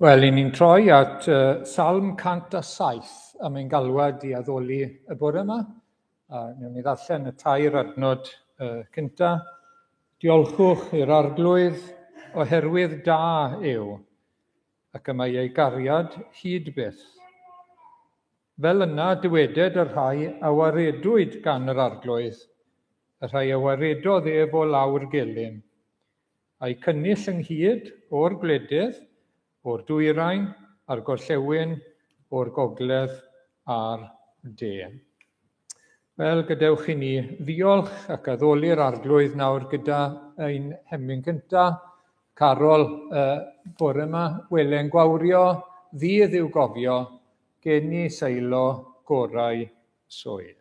Wel, ni'n troi at Salm 107, a mae'n galwad i addoli y bore yma. Newn ni ddarllen y tair adnod cynta. Diolchwch i'r arglwydd oherwydd da yw, ac y mae ei gariad hyd byth. Fel yna dyweded y rhai awaredwyd gan yr arglwydd, y rhai awaredodd ef o lawr gelyn, a'i cynnull ynghyd o'r gwledydd, o'r dwyrain a'r gorllewin, o'r gogledd a'r de. Wel, gadewch i ni ddiolch ac addoli'r arglwydd nawr gyda ein hemyn cynta, Carol bore yma, welen gwawrio, ddydd i'w gofio, geni seilo gorau swydd.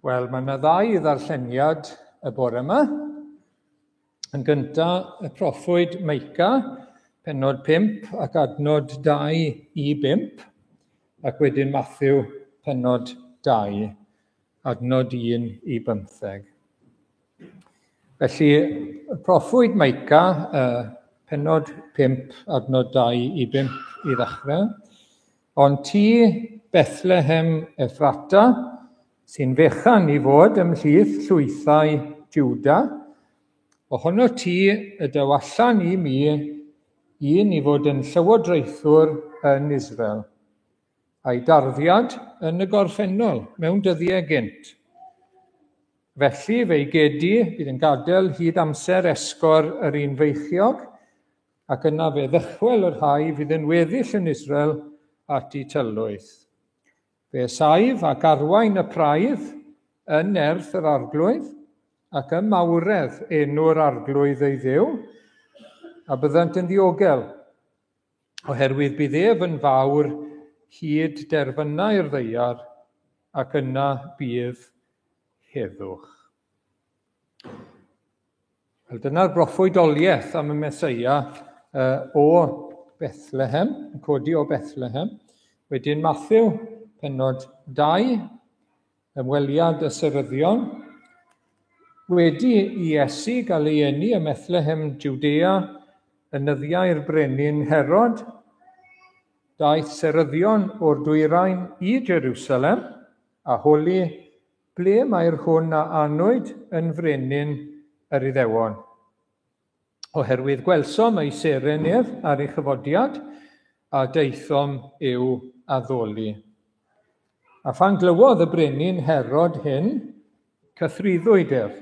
Wel, mae yna ddau ddarlleniad y bore yma. Yn gyntaf, y proffwyd Meica, pennod 5 ac adnod 2 i 5, ac wedyn Mathew, pennod 2, adnod 1 i 15. Felly, y proffwyd Meica, pennod 5, adnod 2 i 5 i ddechrau. Ond ti, Bethlehem Ephrata, sy'n fechan i fod ymhlith llwythau Jwda, ohono ti y daw allan i mi un i fod yn llywodraethwr yn Israel, a'i darddiad yn y gorffennol mewn dyddiau gynt. Felly fe'i gedi bydd yn gadael hyd amser esgor yr un feichiog, ac yna fe ddychwel yr rhai fydd yn weddill yn Israel at ei tylwyth. Fe saif ac arwain y praidd yn nerth yr arglwydd, ac ym mawredd enw'r arglwydd ei ddew, a byddant yn ddiogel, oherwydd bydd ef yn fawr hyd derfynau'r ddeiar, ac yna bydd heddwch. Wel, dyna'r broffwydoliaeth am y Meseia o Bethlehem, yn codi o Bethlehem. Wedyn Mathew, pennod 2, ymweliad y Seryddion. Wedi i Iesu gael ei eni ym Bethlehem, Judea, ynyddiau'r brenin Herod, daeth Seryddion o'r dwyrain i Jerusalem, a holi ble mae'r hwn a anwyd yn frenin yr Iddewon. Oherwydd gwelsom ei seren ef ar ei chyfodiad, a deithom i'w addoli. A phan glywodd y brenin Herod hyn, cythriddwyd ef,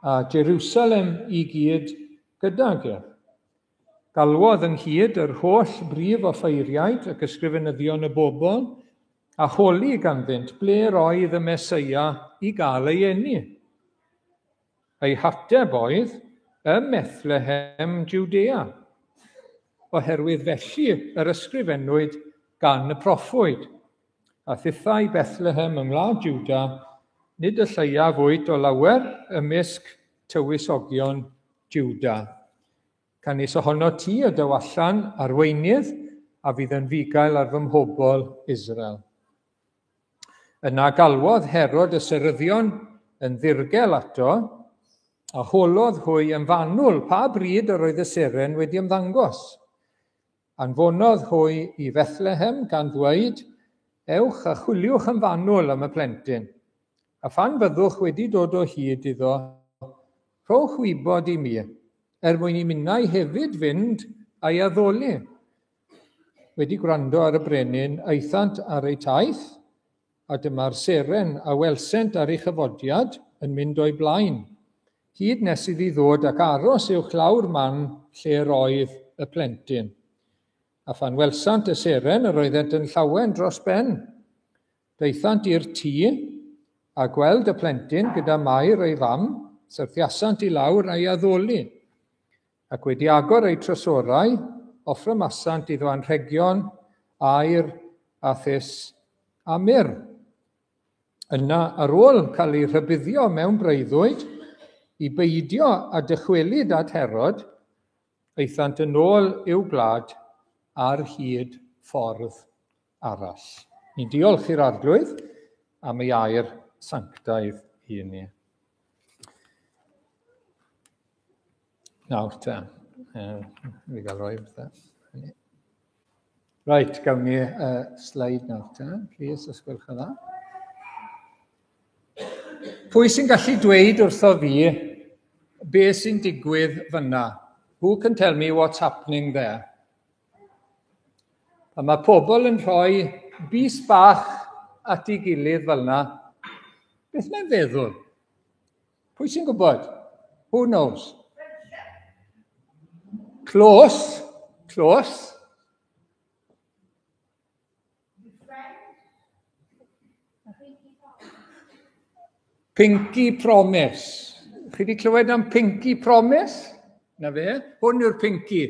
a Jerusalem i gyd gydag ef. Galwodd ynghyd yr holl brif offeiriaid ac ysgrifenyddion y bobl, a holi ganddynt ble roedd y Meseia i gael ei eni. Ei hateb oedd ym Bethlehem, Judea, oherwydd felly yr ysgrifennwyd gan y proffwyd. A thithau Bethlehem ym Ngwlad Juda, nid y lleiaf fwyd o lawer ymysg tywysogion Juda. Canis ohono ti y daw allan arweinydd, a fydd yn fugail ar fy mhobol Israel. Yna galwodd Herod y Seryddion yn ddirgel ato, a holodd hwy yn fanwl pa bryd yr oedd y seren wedi ymddangos. Anfonodd hwy i Bethlehem gan ddweud, ewch a chwiliwch yn fanwl am y plentyn, a phan byddwch wedi dod o hyd iddo, rhowch wybod i mi, mwyn i minnau hefyd fynd a'i addoli. Wedi gwrando ar y brenin, eithant ar ei taith, a dyma'r seren a welsent ar ei chyfodiad yn mynd o'i blaen, hyd nes iddi ddod ac aros uwch lawr man lle roedd y plentyn. A phan welsant y seren, yr oeddent yn llawen dros ben. Deithant i'r tŷ, a gweld y plentyn gyda Mair ei fam, syrthiasant i lawr a'i addoli. Ac wedi agor ei trysorau, offrymasant iddo anrhegion, aur, a thys, a myr. Yna, ar ôl cael ei rhybuddio mewn breuddwyd, i beidio a dychwelyd at Herod, eithant yn ôl i'w gwlad ar hyd ffordd arall. Ni'n diolch i'r arglwydd am ei air sanctaidd i ni. Nawr te, fi gael roi bethau. Right, gawn ni sleid nawr te, please, os gwelwch yn dda. Pwy sy'n gallu dweud wrtho fi beth sy'n digwydd fyna? Who can tell me what's happening there? A mae pobl yn rhoi bys bach at ei gilydd fel yna. Beth mae'n feddwl? Pwy sy'n gwybod? Who knows? Close. Pinky Promise. Chi wedi clywed am Pinky Promise? Na fe? Hwn yw'r Pinky.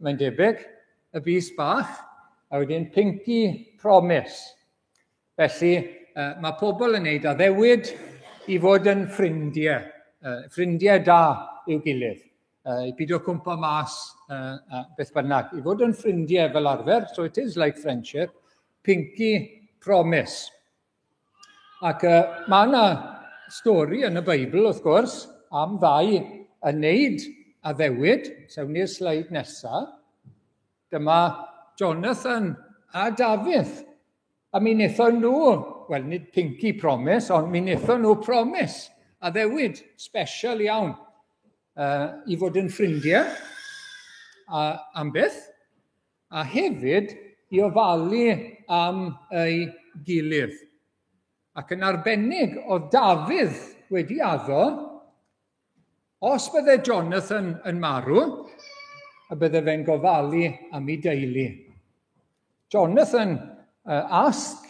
Mae'n debyg, y bys bach, a wedyn Pinky Promise. Felly, mae pobl yn neud addewid i fod yn ffrindiau. Ffrindiau da i'w gilydd. I bidio cwmpa mas beth bynnag. I fod yn ffrindiau fel arfer, so it is like friendship. Pinky Promise. Ac mae yna stori yn y Beibl, wrth gwrs, am ddau yn neud addewid, sawn ni'r sleid nesaf. Dyma Jonathan a Dafydd. A mi wnaethon nhw, wel, nid Pinky Promise, ond mi wnaethon nhw promise addewid special iawn i fod yn ffrindiau am beth, a hefyd i ofalu am ei gilydd. Ac yn arbennig o Dafydd wedi addo, os bydde Jonathan yn marw, a bydde fe'n gofalu am ei deulu. Jonathan asked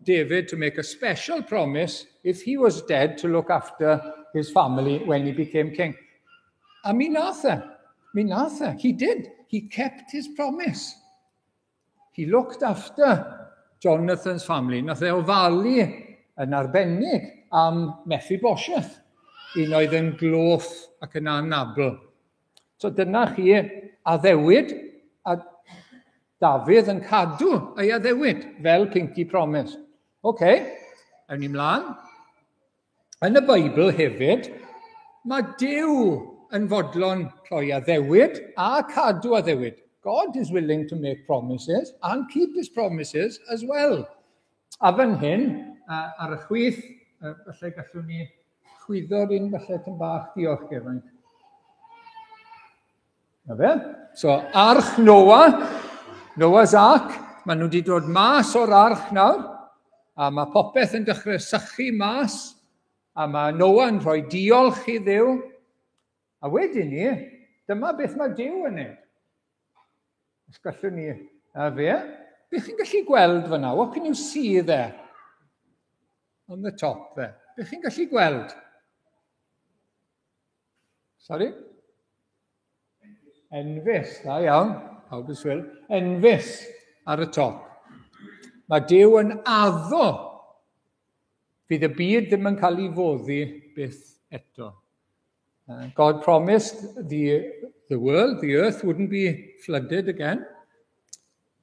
David to make a special promise if he was dead to look after his family when he became king. A mi nath e. He did. He kept his promise. He looked after Jonathan's family. Nath e ofalu yn arbennig am Mephibosheth, un oedd yn gloff ac yn anabl. So dyna chi addewid, a Dafydd yn cadw ei addewid fel Pinky Promise. Awn ni mlaen. Yn y Beibl hefyd, mae Duw yn fodlon rhoi addewid a cadw addewid. God is willing to make promises and keep his promises as well. A fan hyn, ar y chwith, falle gallwn ni chwyddo'r un falle yn bach, diolch Geraint. Na fe? So, arch Noah's Ark, maen nhw wedi dod mas o'r arch nawr, a mae popeth yn dechrau sychu mas, a mae Noah yn rhoi diolch i Dduw, a wedyn ni, dyma beth mae Duw yn neud. Os gallwn ni, a fe, beth chi'n gallu gweld fyna? What can you see there? On the top there. Beth chi'n gallu gweld? Sorry? Enfys, da iawn. Pawb yn swil. Enfys ar y top. Mae Duw yn addo. Fydd y byd ddim yn cael ei foddi byth eto. God promised the world, the earth wouldn't be flooded again.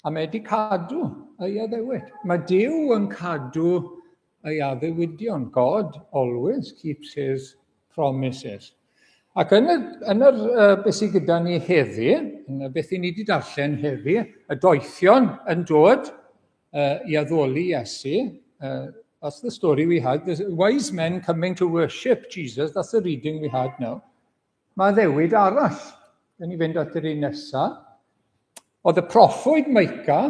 A mae wedi cadw ei addewid. Mae Duw yn cadw ei addewidion. God always keeps his promises. Ac yn beth sydd gyda ni heddi, yn beth i ni wedi darllen heddi, y doethion yn dod i addoli Iesu. That's the story we had. The wise men coming to worship Jesus. That's the reading we had now. Mae ddewid arall. Dyn ni fynd at yr un nesaf. Oedd y proffwyd Micah,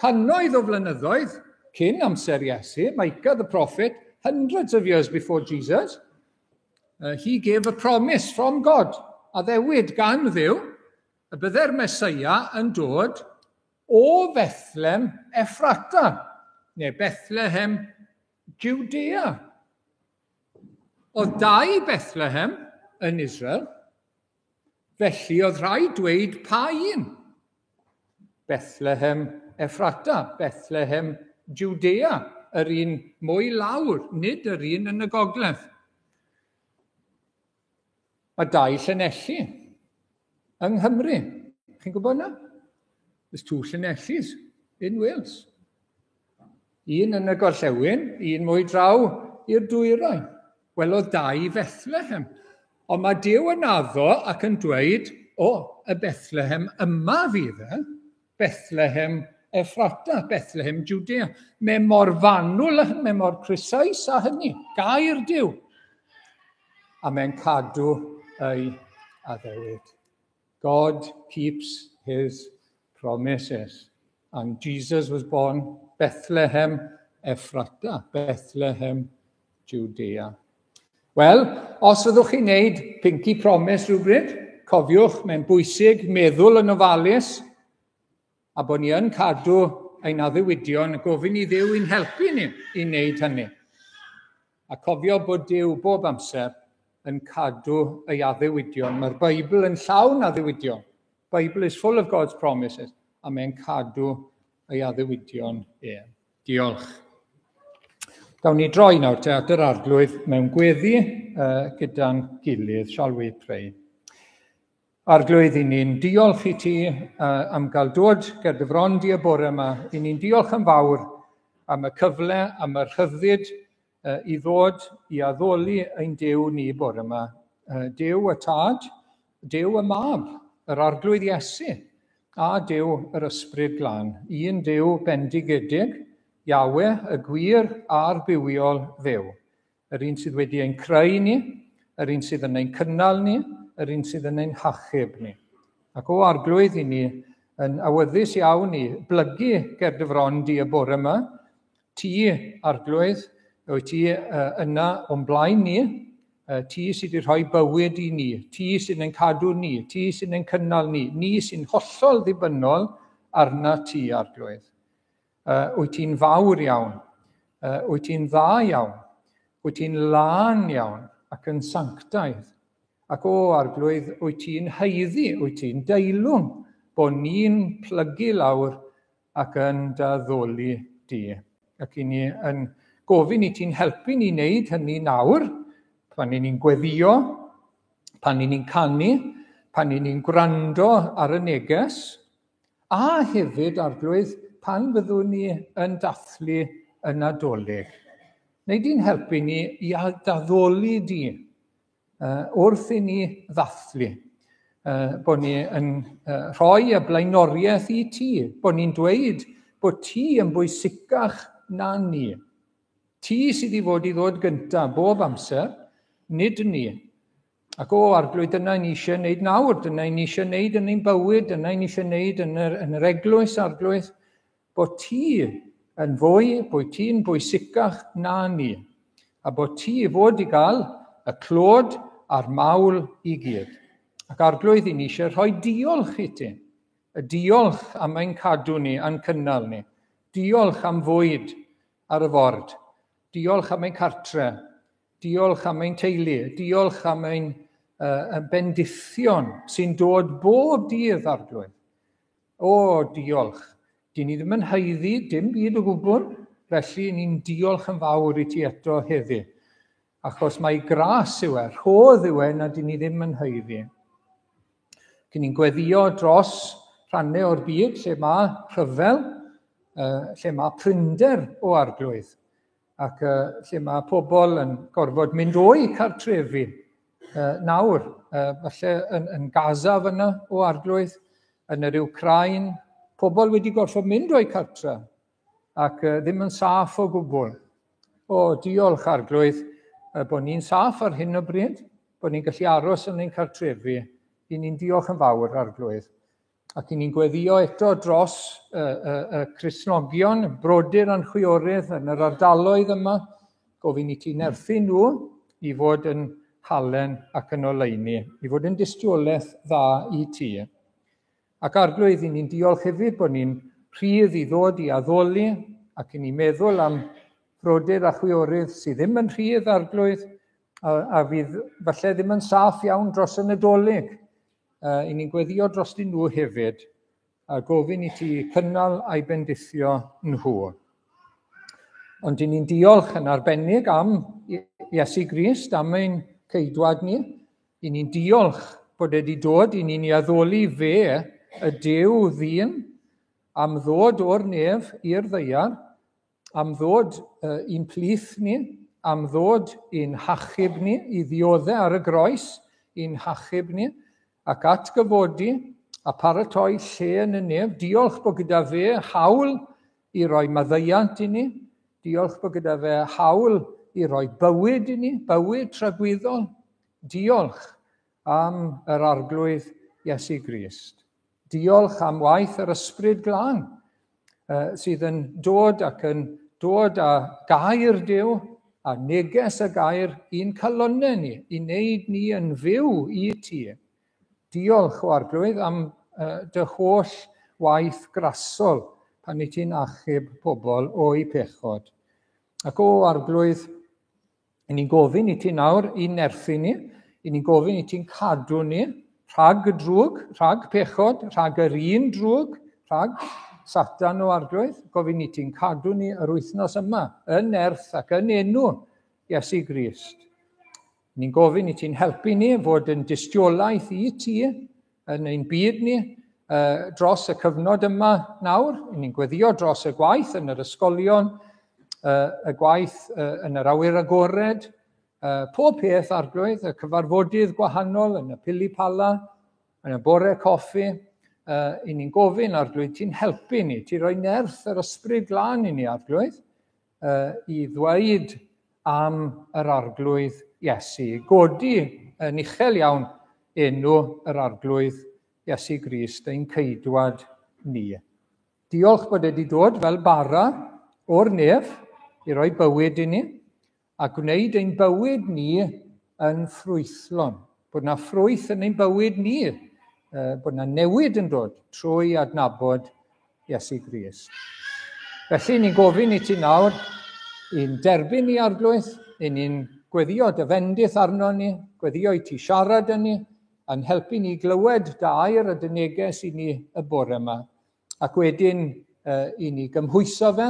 cannoedd o flynyddoedd cyn amser Iesu. Micah, the prophet, hundreds of years before Jesus. He gave a promise from God. A ddewid gan Dduw, y bydde'r Mesoea yn dod o Bethlehem Ephrata, neu Bethlehem Judea. Oedd 2 Bethlehem yn Israel, felly oedd rhaid dweud pa un. Bethlehem Ephrata, Bethlehem Judea, yr un mwy lawr, nid yr un yn y gogledd. Mae 2 Llanelli yng Nghymru. Chi'n gwybod na? There's 2 Llanellis in Wales. Un yn y gorllewin, un mwy draw i'r dwyrain. Wel, oedd 2 Bethlehem. Ond mae Duw yn addo ac yn dweud, y Bethlehem yma fydd e, Bethlehem Ephrata, Bethlehem Judea. Mae mor fanwl, mae mor precise a hynny. Gair Duw. A mae'n cadw ei addewid. God keeps his promises. And Jesus was born Bethlehem Ephrata, Bethlehem Judea. Wel, os fyddwch chi'n neud Pinky Promise rhywbryd, cofiwch, mae'n bwysig meddwl yn ofalus, a bod ni yn cadw ein addewidion, gofyn i Dduw i'n helpu ni i wneud hynny. A cofio bod Duw bob amser yn cadw ei addewidion. Mae'r Beibl yn llawn addewidion. Bible is full of God's promises, a mae'n cadw ei addewidion e. Diolch. Gawn ni droi nawr at yr arglwydd mewn gweddi gyda'n gilydd, shall we pray. Arglwydd, i ni'n diolch i ti am gael dod ger dy fron di y bore yma. I ni'n diolch yn fawr am y cyfle, am y rhyddid i ddod i addoli ein Duw ni bore yma. Duw y Tad, Duw y Mab, yr arglwydd Iesu, a Duw yr Ysbryd Glân. Un Duw bendigedig, Iawe, y gwir a'r bywiol Dduw. Yr un sydd wedi ein creu ni, yr un sydd yn ein cynnal ni, yr un sydd yn ein hachub ni. Ac o arglwydd i ni, yn awyddus iawn i blygu ger dy fron di y bore yma, ti arglwydd, wyt ti yna o'n blaen ni, ti sydd wedi rhoi bywyd i ni, ti sydd yn cadw ni, ti sydd yn cynnal ni sy'n hollol ddibynnol arna ti arglwydd. Wyt ti'n fawr iawn, wyt ti'n dda iawn, wyt ti'n lân iawn ac yn sanctaidd. Ac o arglwydd, wyt ti'n haeddu, wyt ti'n deilwng bod ni'n plygu lawr ac yn daddoli di. Ac i ni yn gofyn i ti'n helpu ni wneud hynny nawr, pan ni'n gweddio, pan ni'n canu, pan ni'n gwrando ar y neges, a hefyd arglwydd pan fyddwn ni yn dathlu y Nadolig. Neu di'n helpu ni i daddoli di wrth i ni ddathlu, bod ni yn rhoi y blaenoriaeth i ti, bod ni'n dweud bod ti yn bwysicach na ni. Ti sydd i fod i ddod gyntaf bob amser, nid ni. Ac o arglwydd, dyna ni eisiau wneud nawr, dyna ni eisiau wneud yn ein bywyd, dyna ni eisiau wneud yn yr eglwys arglwydd, bod ti yn fwy, bod ti'n bwysicach na ni, a bod ti fod i gael y clod a'r mawl i gyd. Ac arglwydd i ni eisiau rhoi diolch i ti, y diolch am ein cadw ni a'n cynnal ni, diolch am fwyd ar y ford, diolch am ein cartre, diolch am ein teulu, diolch am ein bendithion sy'n dod bob dydd arglwydd. O, diolch. Dyn ni ddim yn haeddu dim byd o gwbl, felly ni'n diolch yn fawr i ti eto heddi. Achos mae gras yw e, rhodd yw e na dyn ni ddim yn haeddu. Cyn ni'n gweddio dros rhannau o'r byd lle mae rhyfel, lle mae prynder o arglwydd, ac lle mae pobl yn gorfod mynd o'i cartrefi nawr, falle yn Gaza fyna o arglwydd, yn yr Wcrain, pobl wedi gorfod mynd o'i cartre ac ddim yn saff o gwbl. O, diolch arglwydd bod ni'n saff ar hyn o bryd, bod ni'n gallu aros yn ein cartrefi, i ni'n diolch yn fawr arglwydd. Ac i ni'n gweddio eto dros y Cristnogion, brodyr a'n chwiorydd yn yr ardaloedd yma, gofyn i ti'n erthu nhw i fod yn halen ac yn oleuni, i fod yn dystiolaeth dda i ti. Ac arglwydd, i ni'n diolch hefyd bod ni'n rhydd i ddod i addoli ac i ni'n meddwl am brodyr a chwiorydd sydd ddim yn rhydd arglwydd a fydd falle ddim yn saff iawn dros y Nadolig. I ni'n gweddio dros nhw hefyd a gofyn i ti cynnal a'i bendithio nhw. Ond i ni'n diolch yn arbennig am Iesu Grist, am ein ceidwad ni. I ni'n diolch bod wedi dod i ni'n addoli fe, y Duw ddyn, am ddod o'r nef i'r ddaear, am ddod i'n plith ni, am ddod i'n hachub ni, i ddioddau ar y groes, i'n hachub ni, ac atgyfodi a paratoi lle yn y nef. Diolch bod gyda fe hawl i roi maddeuant i ni, diolch bod gyda fe hawl i roi bywyd i ni, bywyd tragwyddol. Diolch am yr arglwydd Iesu Grist. Diolch am waith yr Ysbryd Glân sydd yn dod ac yn dod â gair Duw, a neges y gair i'n calonnau ni, i wneud ni yn fyw i ti. Diolch o arglwydd am dy holl waith grasol pan i ti'n achub pobl o'i pechod. Ac o arglwydd, i ni'n gofyn i ti nawr i nerthu ni, i ni'n gofyn i ti'n cadw ni rhag y drwg, rhag pechod, rhag yr un drwg, rhag Satan o arglwydd. Gofyn i ti'n cadw ni yr wythnos yma, yn nerth ac yn enw Iesu Grist. Ni'n gofyn i ti'n helpu ni fod yn dystiolaeth i ti yn ein byd ni dros y cyfnod yma nawr. Ni'n gweddio dros y gwaith yn yr ysgolion, y gwaith yn yr awyr agored, pob peth arglwydd, y cyfarfodydd gwahanol yn y pili pala, yn y bore coffi. I ni'n gofyn arglwydd, ti'n helpu ni, ti'n rhoi nerth yr Ysbryd Glân i ni arglwydd, i ddweud am yr arglwydd Iesu, godi yn uchel iawn enw yr arglwydd Iesu Grist, ein ceidwad ni. Diolch bod wedi dod fel bara o'r nef i roi bywyd i ni, a gwneud ein bywyd ni yn ffrwythlon, bod na ffrwyth yn ein bywyd ni, bod na newid yn dod trwy adnabod Iesu Grist. Felly ni'n gofyn i ti nawr i'n derbyn ni arglwydd, ni'n gweddio dyfendith arno ni, gweddio i ti siarad yn ni, yn helpu ni glywed dy air a dy neges i ni y bore yma. Ac wedyn i ni gymhwyso fe,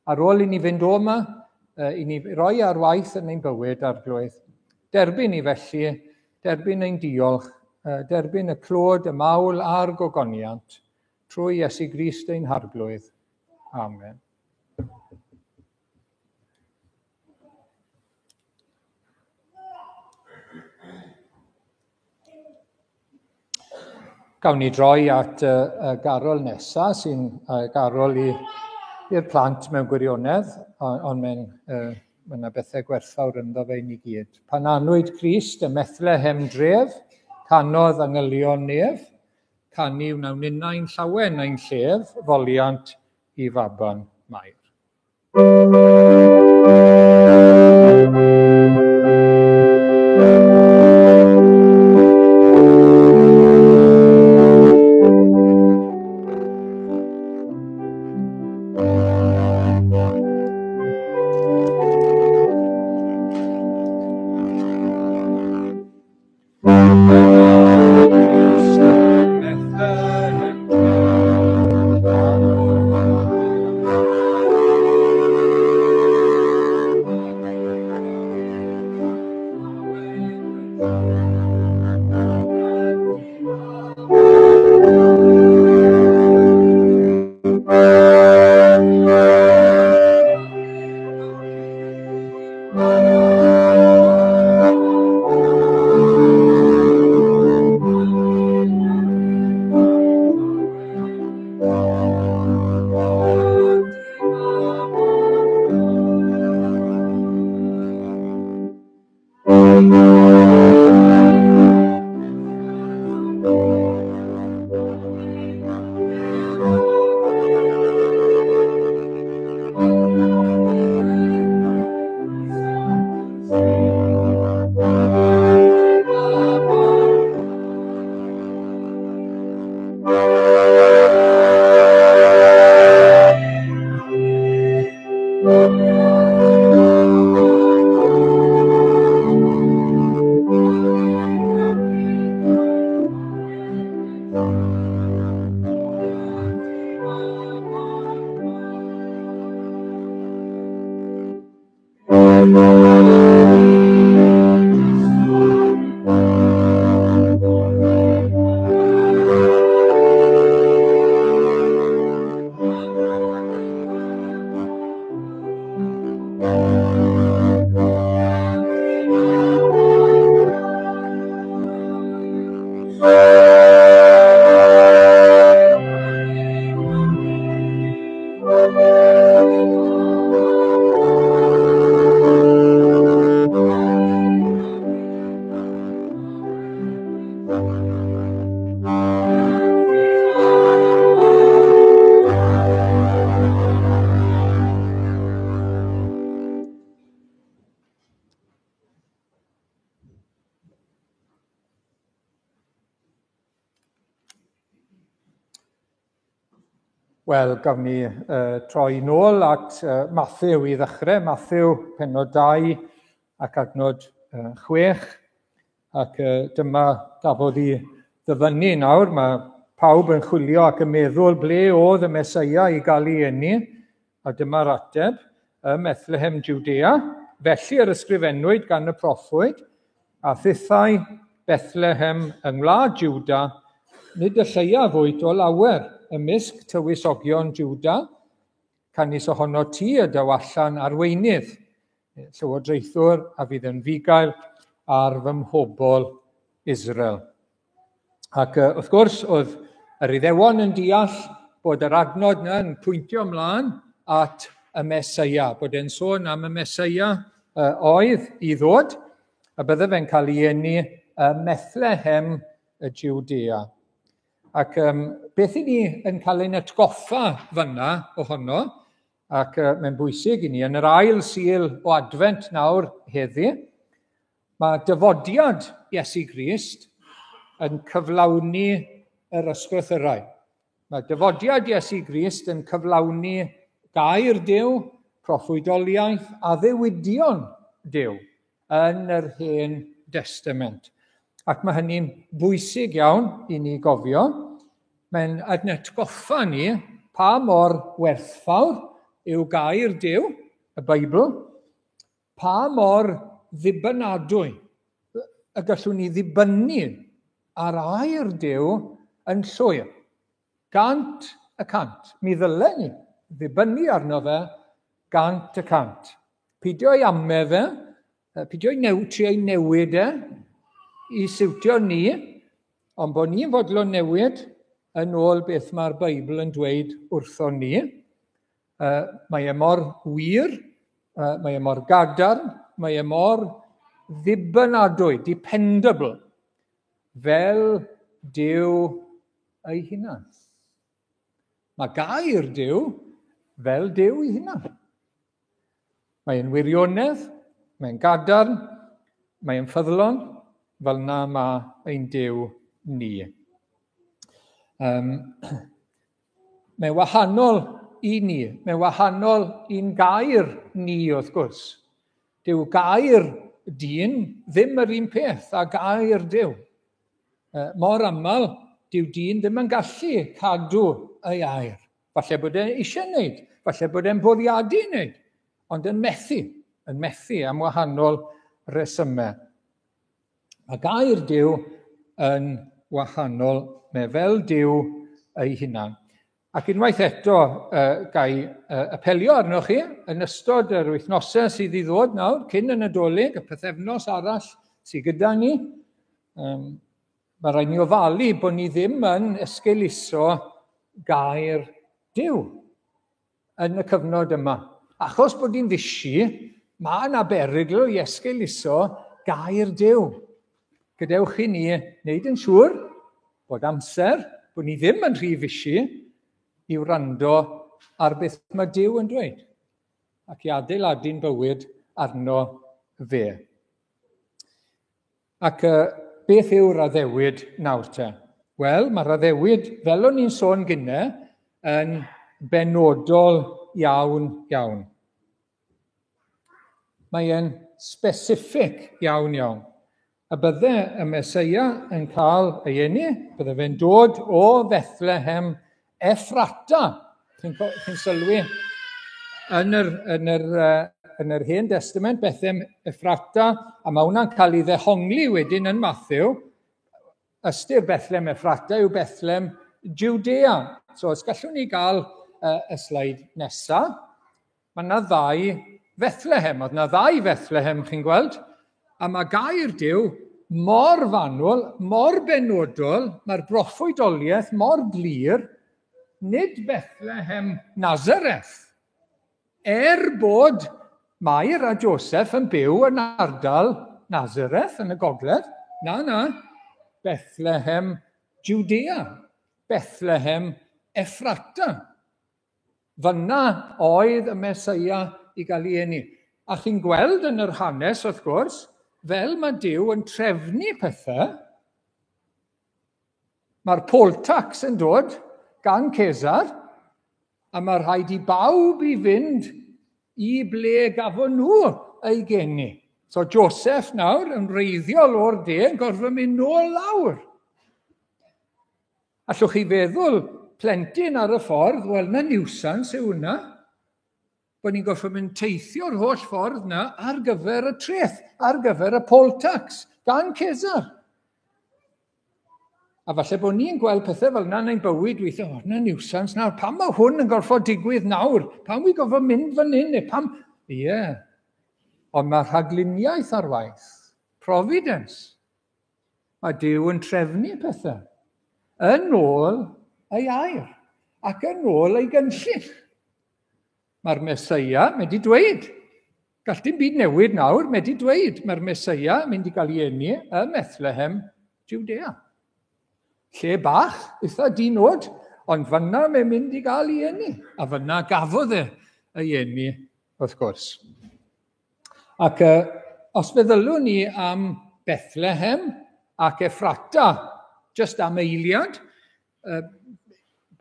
ar ôl i ni fynd o yma, i ni roi ar waith yn ein bywyd arglwydd. Derbyn ni felly, derbyn ein diolch, derbyn y clod, y mawl a'r gogoniant, trwy Iesu Grist ein harglwydd. Amen. Gawn ni droi at y garol nesaf sy'n garol i'r plant mewn gwirionedd, ond mae yna bethau gwerthfawr ynddo fe i ni gyd. Pan anwyd Crist y Methlehem dref, canodd angylion nef, canu wnawn unain llawen ein llef, foliant i faban Mair. Wel, gawn ni troi nôl at Mathew i ddechrau. Mathew, pennod 2 ac adnod 6. Ac dyma gafodd i ddyfynnu nawr. Mae pawb yn chwilio ac yn meddwl ble oedd y Meseia i gael ei eni. A dyma'r ateb, y Methlehem Judea. Felly yr ysgrifennwyd gan y proffwyd, a thithau Bethlehem yng ngwlad Jwda, nid y lleiaf o lawer, ymysg tywysogion Jwda, canis ohono ti y daw allan arweinydd, llywodraethwr a fydd yn fugail ar fy mhobol Israel. Ac wrth gwrs, oedd yr Iddewon yn deall bod yr adnod yna'n pwyntio ymlaen at y Meseia, bod e'n sôn am y Meseia oedd i ddod, a bydde fe'n cael ei eni Methlehem y Judea. Ac beth i ni yn cael ein atgoffa fyna ohono, ac mae'n bwysig i ni, yn yr ail sul o advent nawr heddi, mae dyfodiad Iesu Grist yn cyflawni yr ysgrythurau. Mae dyfodiad Iesu Grist yn cyflawni gair Duw proffwydoliaeth a ddewidion Duw yn yr Hen Testament. Ac mae hynny'n bwysig iawn i ni gofio. Mae'n atgoffa ni pa mor werthfawr yw gair Duw, y Beibl, pa mor ddibynadwy y gallwn ni ddibynnu ar air Duw yn llwyr. 100%. Mi ddylen ni ddibynnu arno fe 100%. Pidio ei ame fe, pidio ei newid i siwtio ni, ond bod ni'n fodlon newid yn ôl beth mae'r Beibl yn dweud wrtho ni. Mae e mor wir, mae e mor gadarn, mae e mor ddibynadwy, dependable, fel Duw ei hunan. Mae gair Duw fel Duw ei hunan. Mae'n wirionedd, mae'n gadarn, mae'n ffyddlon, fel na mae ein Duw ni. Mae'n wahanol i ni, mae'n wahanol i'n gair ni wrth gwrs. Dyw gair dyn ddim yr un peth a gair Duw. Mor aml, dyw dyn ddim yn gallu cadw ei air. Falle bod e'n eisiau wneud, falle bod e'n bwriadu wneud, ond yn methu am wahanol resymau. Mae gair Duw yn wahanol, mae fel Duw ei hunan. Ac unwaith eto, gai apelio arnoch chi yn ystod yr wythnosau sydd i ddod nawr, cyn y Nadolig, y pythefnos arall sydd gyda ni. Mae rhaid ni ofalu bod ni ddim yn esgeuluso gair Duw yn y cyfnod yma. Achos bod ni'n ddisi, mae yna berygl i esgeuluso gair Duw. Gadewch i ni wneud yn siŵr bod amser, bod ni ddim yn rhy fisi, i wrando ar beth mae Duw yn dweud, ac i adeiladu'n bywyd arno fe. Ac beth yw'r addewid nawr te? Wel, mae'r addewid, fel o'n i'n sôn gynnau, yn benodol iawn. Mae'n specific iawn. A bydde y Meseia yn cael ei eni, bydde fe'n dod o Bethlehem Ephrata. Chi'n sylwi yn yr Hen Testament, Bethlehem Ephrata, a mae hwnna'n cael ei ddehongli wedyn yn Matthew. Ystyr Bethlehem Ephrata yw Bethlehem Judea. So, os gallwn ni gael y sleid nesaf, mae yna 2 Bethlehem. Oedd yna 2 Bethlehem, chi'n gweld? A mae gair Duw mor fanwl, mor benodol, mae'r broffwydoliaeth mor glir, nid Bethlehem Nazareth. Bod Mair a Joseph yn byw yn ardal Nazareth yn y gogledd, na, Bethlehem Judea, Bethlehem Ephrata. Fyna oedd y Meseia i gael ei eni. A chi'n gweld yn yr hanes, wrth gwrs, fel mae Duw yn trefnu pethau, mae'r poll tax yn dod gan Cesar, a mae rhaid i bawb i fynd i ble gafon nhw ei geni. So Joseph nawr yn reiddiol o'r de yn gorfod mynd nôl lawr. Allwch chi feddwl plentyn ar y ffordd, wel na niwsans yw hwnna, bod ni'n gorfod mynd teithio'r holl ffordd na ar gyfer y treth, ar gyfer y poll tax, gan Cesar. A falle bod ni'n gweld pethau fel yna yn ein bywyd, weithio, na niwsans nawr, pam mae hwn yn gorfod digwydd nawr? Pam wy gorfod mynd fan hyn? Ie, ond mae rhagluniaeth ar waith, providence. Mae Duw yn trefnu pethau yn ôl ei air ac yn ôl ei gynllun. Mae'r Meseia wedi dweud, gall dim byd newid nawr, wedi dweud, mae'r Meseia mynd i gael ei eni ym Bethlehem Judea. Lle bach, eitha dinod, ond fyna mae'n mynd i gael ei eni. A fyna gafodd ei eni, wrth gwrs. Ac os feddylwn ni am Bethlehem ac Ephrata, just am eiliad,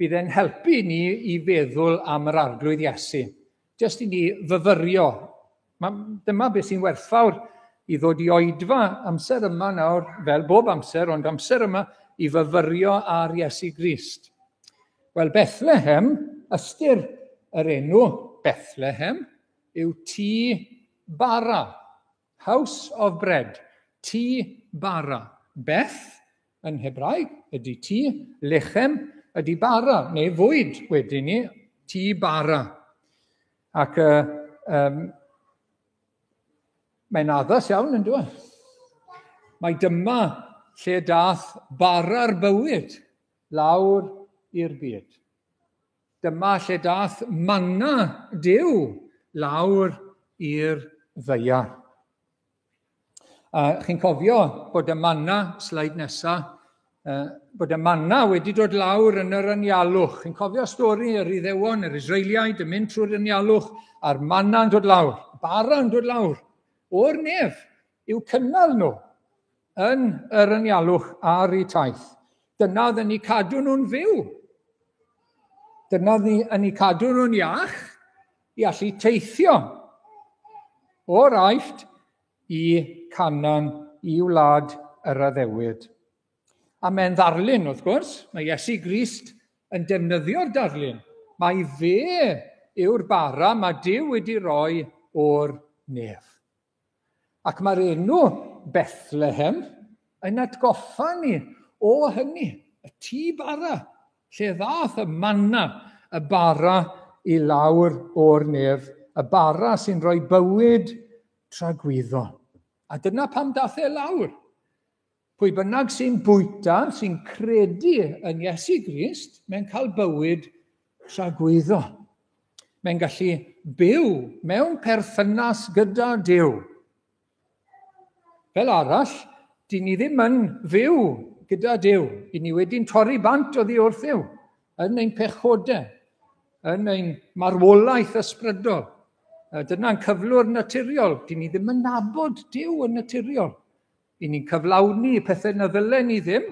bydd e'n helpu ni i feddwl am yr arglwydd Iesu. jyst i ni fyfyrio. Dyma beth sy'n werthfawr i ddod i oedfa amser yma nawr, fel bob amser, ond amser yma i fyfyrio ar Iesu Grist. Wel, Bethlehem, ystyr yr enw Bethlehem, yw tŷ bara, house of bread, tŷ bara. Beth yn Hebraeg ydy tŷ, lechem ydy bara, neu fwyd wedyn ni, tŷ bara. Ac mae'n addas iawn yn dweud. Mae dyma lle dath bara'r bywyd lawr i'r byd. Dyma lle dath manna Duw lawr i'r ddaear. Chi'n cofio bod y manna, sleid nesaf, bod y manna wedi dod lawr yn yr anialwch. Chi'n cofio stori yr Iddewon, yr Israeliaid yn mynd trwy'r anialwch, a'r manna yn dod lawr, bara yn dod lawr. O'r nef i'w cynnal nhw yn yr anialwch ar eu taith. Dyna ddyn ni cadw nhw'n fyw. Dyna ddyn ni cadw nhw'n iach i allu teithio o'r Aifft i Canan, i wlad yr Addewid. A mae'n ddarlun, wrth gwrs, mae Iesu Grist yn defnyddio'r darlun. Mae fe yw'r bara mae Duw wedi rhoi o'r nef. Ac mae'r enw Bethlehem yn atgoffa ni o hynny, y tŷ bara, lle ddath y manna, y bara i lawr o'r nef, y bara sy'n rhoi bywyd tragwyddo. A dyna pam dath e lawr. Pwy bynnag sy'n bwyta, sy'n credu yn Iesu Grist, mae'n cael bywyd tragwyddo. Mae'n gallu byw mewn perthynas gyda Duw. Fel arall, dyn ni ddim yn fyw gyda Duw. I ni wedi'n torri bant oddi wrth Duw, yn ein pechodau, yn ein marwolaeth ysbrydol. Dyna'n cyflwr naturiol. Dyn ni ddim yn nabod Duw yn naturiol. I ni'n cyflawni pethau na ddylen ni ddim.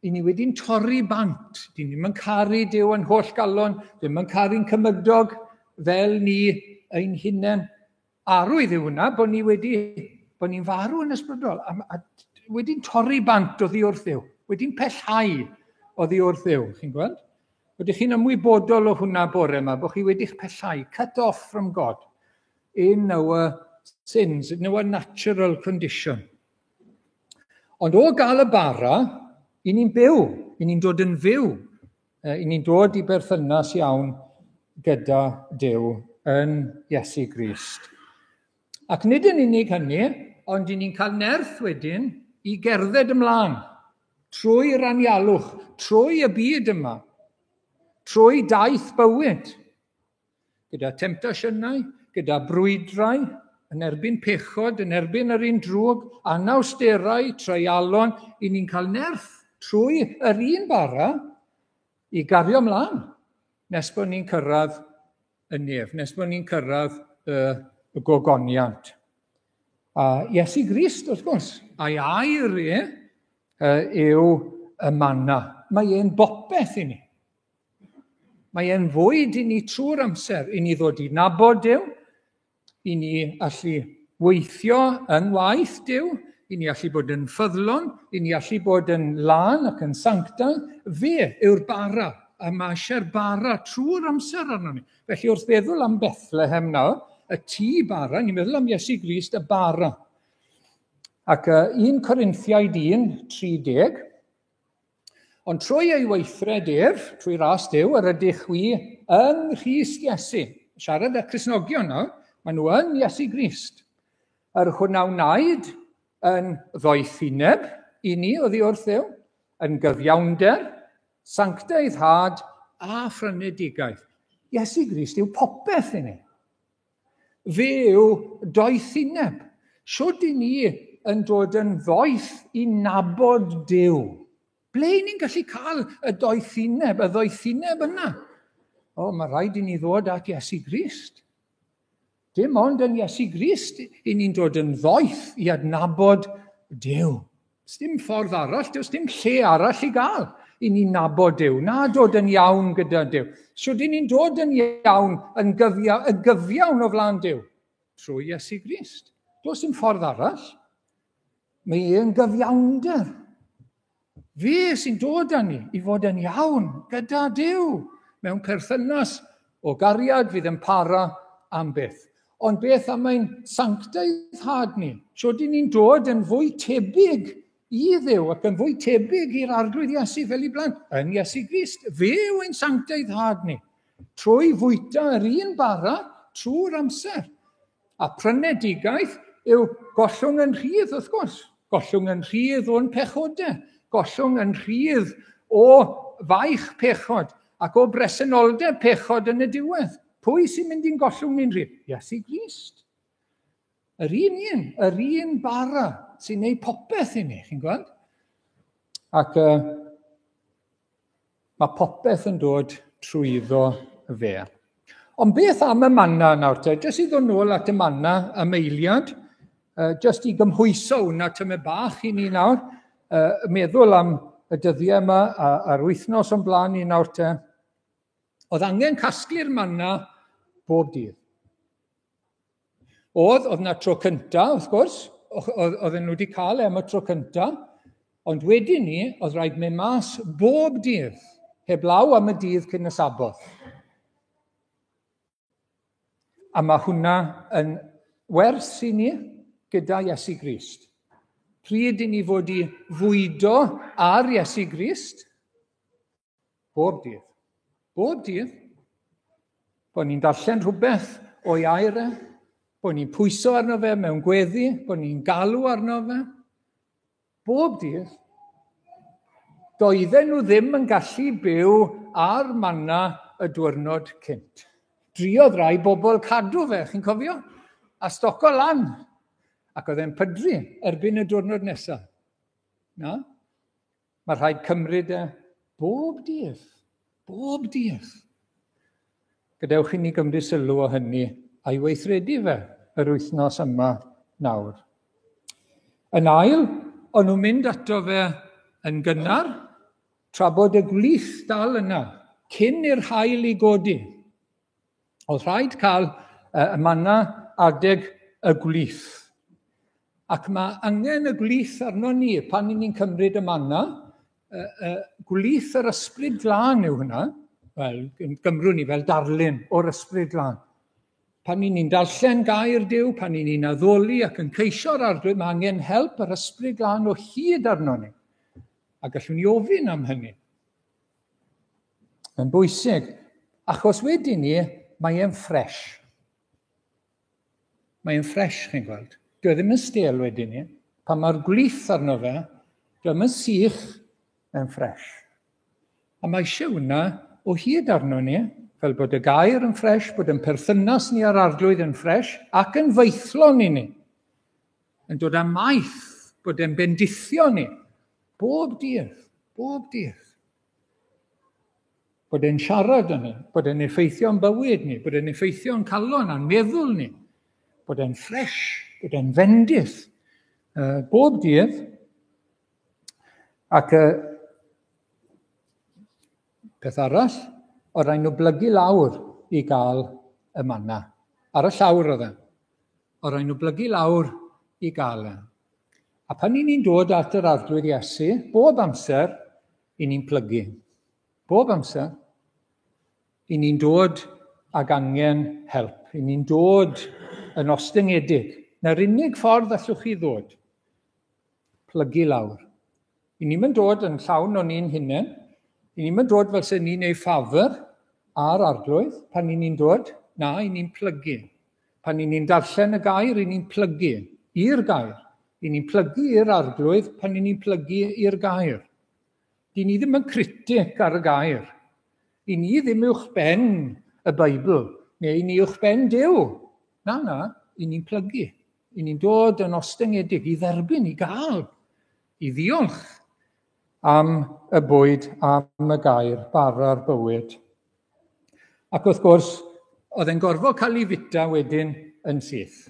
I ni wedi'n torri bant. Dyn ni'n caru Duw yn holl galon, ddim yn caru'n cymydog fel ni ein hunain. Arwydd yw hwnna bod ni'n farw yn ysbrydol. A wedi'n torri bant oddi wrth Duw. Wedi'n pellhau oddi wrth Duw. Chi'n gweld? Ydych chi'n ymwybodol o hwnna bore yma, bod chi wedi'ch pellhau, cut off from God in our sins, in our natural condition. Ond o gael y bara, i ni'n byw, i ni'n dod yn fyw, i ni'n dod i berthynas iawn gyda Duw yn Iesu Grist. Ac nid yn unig hynny, ond i ni'n cael nerth wedyn i gerdded ymlaen trwy'r anialwch, trwy y byd yma, trwy daith bywyd, gyda temptasiynau, gyda brwydrau, yn erbyn pechod, yn erbyn yr un drwg, anawsterau, treialon, i ni'n cael nerth trwy yr un bara i gario ymlaen, nes bod ni'n cyrraedd y nef, nes bod ni'n cyrraedd y gogoniant. A Iesu Grist, wrth gwrs, a'i air yw y manna. Mae e'n bopeth i ni. Mae e'n fwyd i ni trwy'r amser, i ni ddod i nabod Duw, i ni allu weithio yn waith Duw, i ni allu bod yn ffyddlon, i ni allu bod yn lan ac yn sanctau. Fe yw'r bara, a mae eisiau'r bara trwy'r amser arno ni. Felly wrth feddwl am Bethlehem nawr, y tŷ bara, ni'n meddwl am Iesu Grist, y bara. Ac 1 Corinthiaid 1:30, ond trwy ei weithred ef, trwy ras Duw, yr ydych wi yn Rhist Iesu. Siarad y Cristnogion nawr, maen nhw yn Iesu Grist. Yr hwnna wnaed yn ddoethineb i ni oddi wrth Duw, yn gyfiawnder, sanctaiddad a phrynidigaeth. Iesu Grist yw popeth i ni. Fe yw doethineb. Sut i ni yn dod yn ddoeth i nabod Duw? Ble ni'n gallu cael y ddoethineb yna? Mae rhaid i ni ddod at Iesu Grist. Dim ond yn Iesu Grist i ni'n dod yn ddoeth i adnabod Duw. Does dim ffordd arall, does dim lle arall i gael. i ni nabod Duw, na dod yn iawn gyda Duw. Sut i ni'n dod yn iawn, yn gyfiawn o flaen Duw? Trwy Iesu Grist. Does dim ffordd arall. Mae e'n gyfiawnder. Fe sy'n dod â ni i fod yn iawn gyda Duw mewn perthynas o gariad fydd yn para am byth. Ond beth am ein sancteiddhad ni? Sut i ni'n dod yn fwy tebyg i Dduw ac yn fwy tebyg i'r arglwydd Iesu fel i blant yn Iesu Grist. Fe yw ein sancteiddhad ni. Trwy fwyta yr un bara trwy'r amser. A prynedigaeth yw gollwng yn rhydd, wrth gwrs. Gollwng yn rhydd o'n pechodau. Gollwng yn rhydd o faich pechod ac o bresenoldeb pechod yn y diwedd. Pwy sy'n mynd i'n gollwng ni'n rhydd? Iesu Grist. Yr un bara sy'n neud popeth i ni, chi'n gweld? Ac mae popeth yn dod trwyddo fe. Ond beth am y manna nawr te? Jyst i ddod nôl at y manna am eiliad, jyst i gymhwyso hwnna tymed bach i ni nawr, meddwl am y dyddiau yma a'r wythnos o'n blaen i nawr te. Oedd angen casglu'r manna bob dydd. Oedd na tro cynta, wrth gwrs, oedden nhw wedi cael am y tro cynta, ond wedyn ni, oedd rhaid mynd mas bob dydd, heblaw am y dydd cyn y Saboth. A mae hwnna yn wers i ni gyda Iesu Grist. Pryd i ni fod i fwydo ar Iesu Grist? Bob dydd. Bob dydd. Bod ni'n darllen rhywbeth o'i air, bod ni'n pwyso arno fe mewn gweddi, bod ni'n galw arno fe. Bob dydd. Doedden nhw ddim yn gallu byw ar manna y diwrnod cynt. Driodd rai bobl cadw fe, chi'n cofio? A stoco lan. Ac oedd e'n pydru erbyn y diwrnod nesaf. Na? Mae rhaid cymryd e bob dydd. Bob dydd. Gadewch i ni gymryd sylw o hynny a'i weithredu fe yr wythnos yma nawr. Yn ail, o'n nhw'n mynd ato fe yn gynnar, tra bod y gwlith dal yna, cyn i'r haul i godi. Oedd rhaid cael y manna adeg y gwlith. Ac mae angen y gwlith arno ni pan ni'n cymryd y manna. Gwlith yr ysbryd glân yw hynna. Wel, gymrwn ni fel darlun o'r ysbryd glân. Pan ni'n darllen gair Duw, pan ni'n addoli ac yn ceisio'r arglwydd, mae angen help yr ysbryd glân o hyd arno ni. A gallwn ni ofyn am hynny. Yn bwysig, achos wedyn ni, mae e'n ffres. Mae e'n ffres, chi'n gweld. Dwi ddim yn stel wedyn ni. Pan mae'r gwlith arno fe, dwi'n yn sych yn ffres. A mae eisiau hwnna o hyd arno ni, fel bod y gair yn ffres, bod yn perthynas ni ar arglwydd yn ffres, ac yn feithlon i ni. Yn dod â maith, bod e'n bendithio ni. Bob dydd, bob dydd. Bod e'n siarad yn ni, bod e'n effeithio'n bywyd ni, bod e'n effeithio'n calon a'n meddwl ni, bod e'n ffres, bod e'n fendith, bob dydd. Ac peth arall, o rhaid nhw blygu lawr i gael y manna. Ar y llawr oedd e. O rhaid nhw blygu lawr i gael e. A pan ni'n dod at yr arglwydd Iesu, bob amser i ni'n plygu. Bob amser, i ni'n dod ag angen help. I ni'n dod yn ostyngedig. Na'r unig ffordd allwch chi ddod. Plygu lawr. I ni'n mynd dod yn llawn o'n ni'n hunain. I ni'n mynd dod fel sy'n ni'n ei ffafr ar arglwydd. Pan i ni'n dod, na, i ni'n plygu. Pan i ni'n darllen y gair, i ni'n plygu i'r gair. I ni'n plygu i'r arglwydd pan i ni'n plygu i'r gair. I ni ddim yn critic ar y gair. I ni ddim uwchben y Beibl, neu i ni uwchben Duw. Na, i ni'n plygu. I ni'n dod yn ostyngedig i dderbyn, i gael, i ddiolch am y bwyd, am y gair, bara'r bywyd. Ac wrth gwrs, oedd e'n gorfod cael ei fita wedyn yn syth.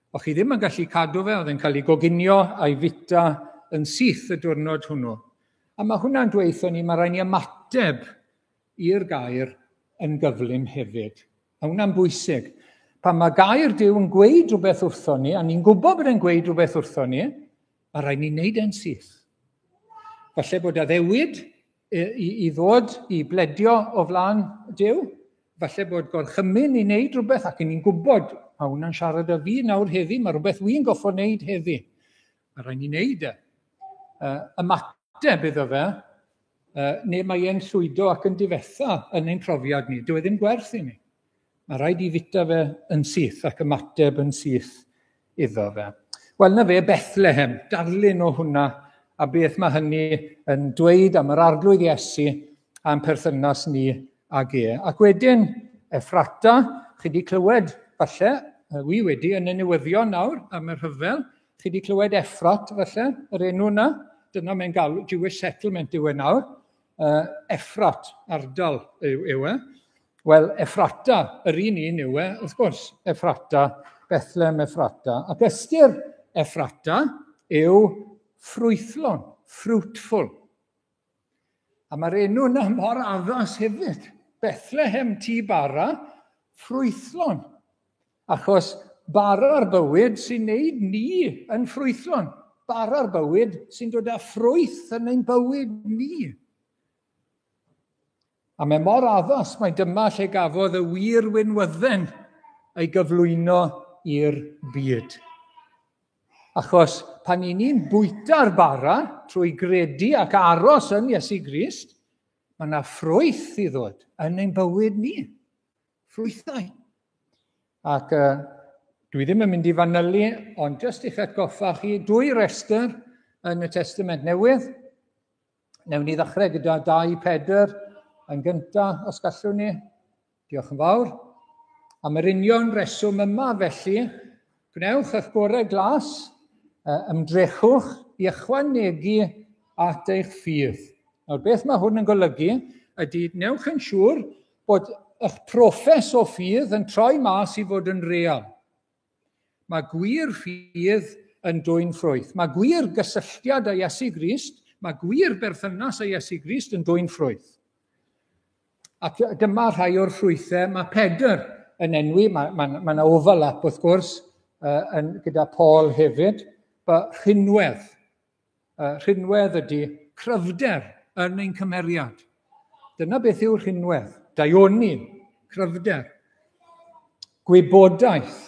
O'ch chi ddim yn gallu cadw fe, oedd e'n cael ei goginio a'i fita yn syth y diwrnod hwnnw. A mae hwnna'n dweithio ni, mae rhaid ni ymateb i'r gair yn gyflym hefyd. A hwnna'n bwysig. Pan mae gair Duw yn gweud rhywbeth wrtho ni, a ni'n gwybod bod e'n gweud rhywbeth wrtho ni, mae rhaid ni'n neud e'n syth. Falle bod addewid i ddod i bledio o flaen Duw, falle bod gorchymyn i wneud rhywbeth ac ni'n gwybod, mae hwnna'n siarad â fi nawr heddi, mae rhywbeth wy'n goffo wneud heddi. Mae rhaid ni'n neud e. Ymateb iddo fe, neu mae e'n llwydo ac yn difetha yn ein profiad ni. Dyw e ddim gwerth i ni. Mae rhaid i fita fe yn syth ac ymateb yn syth iddo fe. Wel, na fe, Bethlehem, darlun o hwnna, a beth mae hynny yn dweud am yr arglwydd Iesu a'n perthynas ni ag e. Ac wedyn, Effrata, chi wedi clywed, falle, wi wedi yn y newyddion nawr am yr hyfel, chi wedi clywed Effrat, falle, yr enw yna, dyna mae'n galw, Jewish settlement yw e nawr, Effrat, ardal yw e. Wel, Effrata, yr un yw e, wrth gwrs, Effrata, Bethlehem Effrata. Ac ystyr Effrata yw ffrwythlon, fruitful. A mae'r enw yna mor addas hefyd. Bethlehem tŷ bara, ffrwythlon. Achos bara'r bywyd sy'n neud ni yn ffrwythlon. Bara'r bywyd sy'n dod â ffrwyth yn ein bywyd ni. A mae mor addas, mae dyma lle gafodd y wir wynwydden ei gyflwyno i'r byd. Achos pan i ni'n bwyta'r bara trwy gredu ac aros yn Iesu Grist, mae yna ffrwyth i ddod yn ein bywyd ni. Ffrwythau. Ac dwi ddim yn mynd i fanylu, ond jyst i'ch atgoffa chi, 2 restr yn y Testament Newydd. Newn ni ddechrau gyda 2-4 yn gyntaf, os gallwn ni. Diolch yn fawr. Am yr union reswm yma, felly, gwnewch eich gorau glas, ymdrechwch i ychwanegu at eich ffydd. Nawr, beth mae hwn yn golygu ydy, newch yn siŵr bod eich proffes o ffydd yn troi mas i fod yn real. Mae gwir ffydd yn dwyn ffrwyth. Mae gwir gysylltiad â Iesu Grist, mae gwir berthynas â Iesu Grist yn dwyn ffrwyth. Ac dyma rhai o'r ffrwythau, mae Pedr yn enwi, mae yna overlap wrth gwrs gyda Paul hefyd, rhinwedd. Rhinwedd ydy cryfder yn ein cymeriad. Dyna beth yw'r rhinwedd. Daioni, cryfder. Gwybodaeth,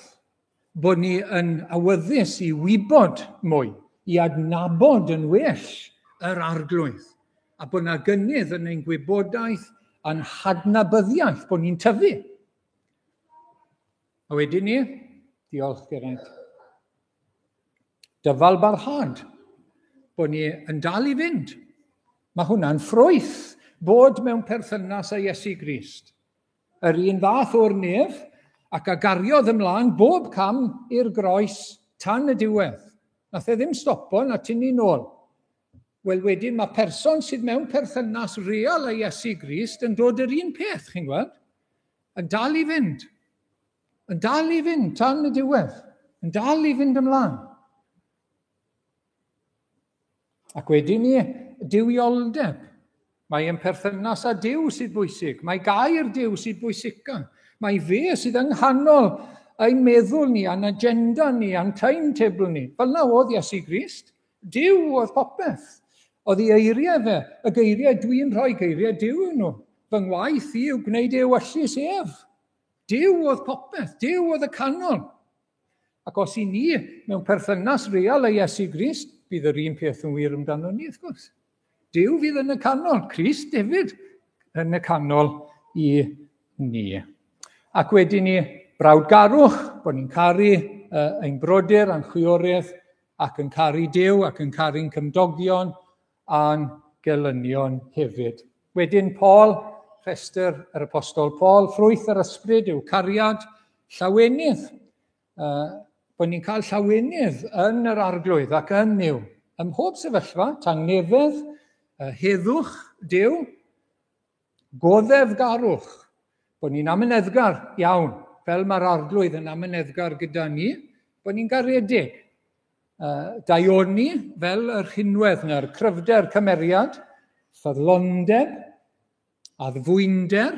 bod ni yn awyddus i wybod mwy, i adnabod yn well yr arglwydd, a bod yna gynnydd yn ein gwybodaeth a'n hadnabyddiaeth, bod ni'n tyfu. A wedyn ni, diolch Geraint, dyfal barhad, bod ni yn dal i fynd. Mae hwnna'n ffrwyth bod mewn perthynas â Iesu Grist. Yr un fath o'r nef, ac a gariodd ymlaen bob cam i'r groes tan y diwedd. Nath e ddim stopo na tynnu nôl. Wel wedyn mae person sydd mewn perthynas real â Iesu Grist yn dod yr un peth, chi'n gweld? Yn dal i fynd. Yn dal i fynd tan y diwedd. Yn dal i fynd ymlaen. Ac wedyn ni, dywioldeb. Mae yn perthynas â Duw sydd bwysig. Mae gair Duw sydd bwysica. Mae fe sydd yng nghanol ein meddwl ni, a'n agenda ni, a'n timetable ni. Fel na oedd Iesu Grist. Duw oedd popeth. Oedd ei eiriau fe, y geiriau dwi'n rhoi geiriau Duw yn nhw. Fy ngwaith i yw gwneud ewyllus ef. Duw oedd popeth, Duw oedd y canol. Ac os i ni mewn perthynas real â Iesu Grist, bydd yr un peth yn wir amdano ni, wrth gwrs. Duw fydd yn y canol, Crist hefyd yn y canol i ni. Ac wedyn ni, brawdgarwch, bod ni'n caru ein brodyr a'n chwiorydd, ac yn caru Duw, ac yn caru'n cymdogion, a'n gelynion hefyd. Wedyn Paul, rhestr yr apostol Paul, ffrwyth yr ysbryd yw cariad, llawenydd. Bod ni'n cael llawenydd yn yr arglwydd ac yn Duw. Ym mhob sefyllfa, tangnefedd, heddwch Duw, goddefgarwch. Bod ni'n amyneddgar iawn, fel mae'r arglwydd yn amyneddgar gyda ni, bod ni'n garedig. Daioni, fel yr rhinwedd na'r cryfder cymeriad, ffyddlondeb, addfwynder,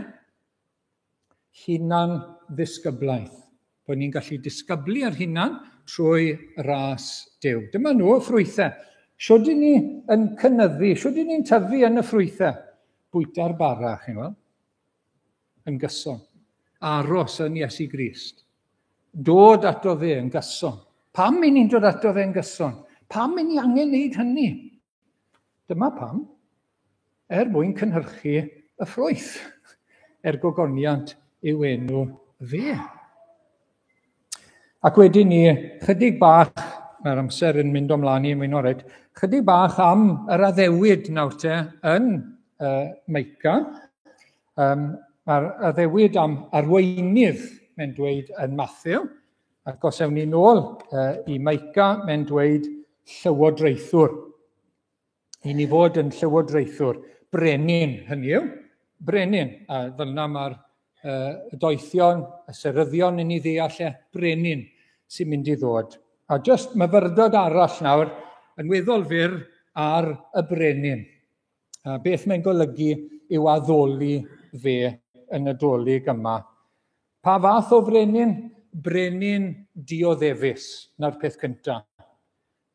hunan ddisgyblaeth. Bod ni'n gallu disgyblu ar hunan trwy ras Duw. Dyma nhw y ffrwythau. Siwr dyn ni yn cynyddu, siwr dyn ni'n tyfu yn y ffrwythau? Bwyta'r bara, chi'n gweld? Yn gyson. Aros yn Iesu Grist. Dod ato fe yn gyson. Pam i ni'n dod ato fe yn gyson? Pam i ni angen wneud hynny? Dyma pam. Mwyn cynhyrchu y ffrwyth. Gogoniant yw enw fe. Ac wedyn ni, chydig bach, mae'r amser yn mynd omlaen i mynd o'r chydig bach am yr addewid nawr te yn Meica. Mae'r addewid am arweinydd, mae'n dweud yn Mathew, ac os ewn ni nôl i Meica, mae'n dweud llywodraethwr. I ni fod yn llywodraethwr. Brenin, hynny yw. Brenin. A fel yna mae'r doethion, y seryddion yn ei ddeall brenin sy'n mynd i ddod. A jyst myfyrdod arall nawr yn weddol fyr ar y brenin. Beth mae'n golygu yw addoli fe yn y dolyg yma. Pa fath o brenin? Brenin dioddefus, na'r peth cyntaf.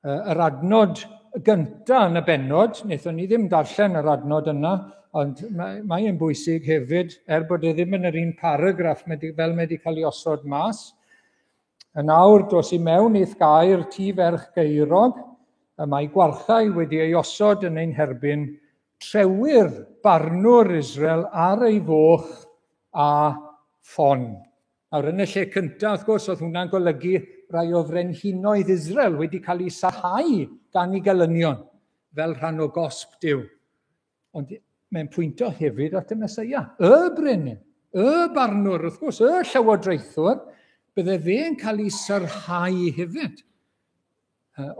Yr adnod gyntaf yn y bennod, wnaethon ni ddim darllen yr adnod yna, ond mae'n bwysig hefyd, bod e ddim yn yr un paragraff fel wedi cael ei osod mas. Yn awr dos i mewn i'th gair tu ferch Geirog, y mae gwarchau wedi ei osod yn ein herbyn trewyr barnwr Israel ar ei foch a ffon. Nawr yn y lle cyntaf, wrth gwrs, oedd hwnna'n golygu rai o frenhinoedd Israel wedi cael eu sarhau gan ei gelynion fel rhan o gosb Duw. Ond mae'n pwynto hefyd at y Meseia, y brenin, y barnwr, wrth gwrs, y llywodraethwr, bydde fe'n cael ei sarhau hefyd.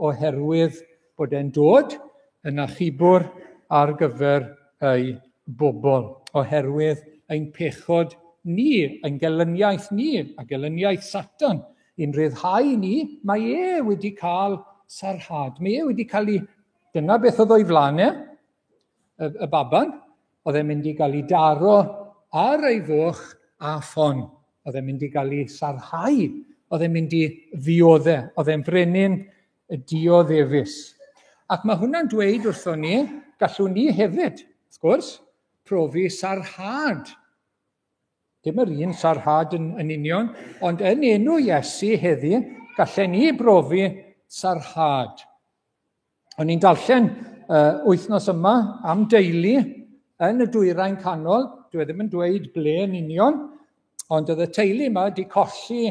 Oherwydd bod e'n dod yn achubwr ar gyfer ei bobl, oherwydd ein pechod ni, ein gelyniaeth ni, a gelyniaeth Satan, i'n ryddhau ni, mae wedi cael sarhad. Mae wedi cael ei, dyna beth oedd o'i flanau, y baban, oedd e'n mynd i gael ei daro ar ei foch a ffon. Oedd e'n mynd i gael ei sarhau, oedd e'n mynd i ddioddau, oedd e'n brenin dioddefus. Ac mae hwnna'n dweud wrtho ni, gallwn ni hefyd, wrth gwrs, profi sarhad. Dim yr un sarhad yn union, ond yn enw Iesu heddi, gallen ni brofi sarhad. O'n i'n darllen wythnos yma am deulu yn y Dwyrain Canol, dwi ddim yn dweud ble yn union, ond oedd y teulu yma wedi colli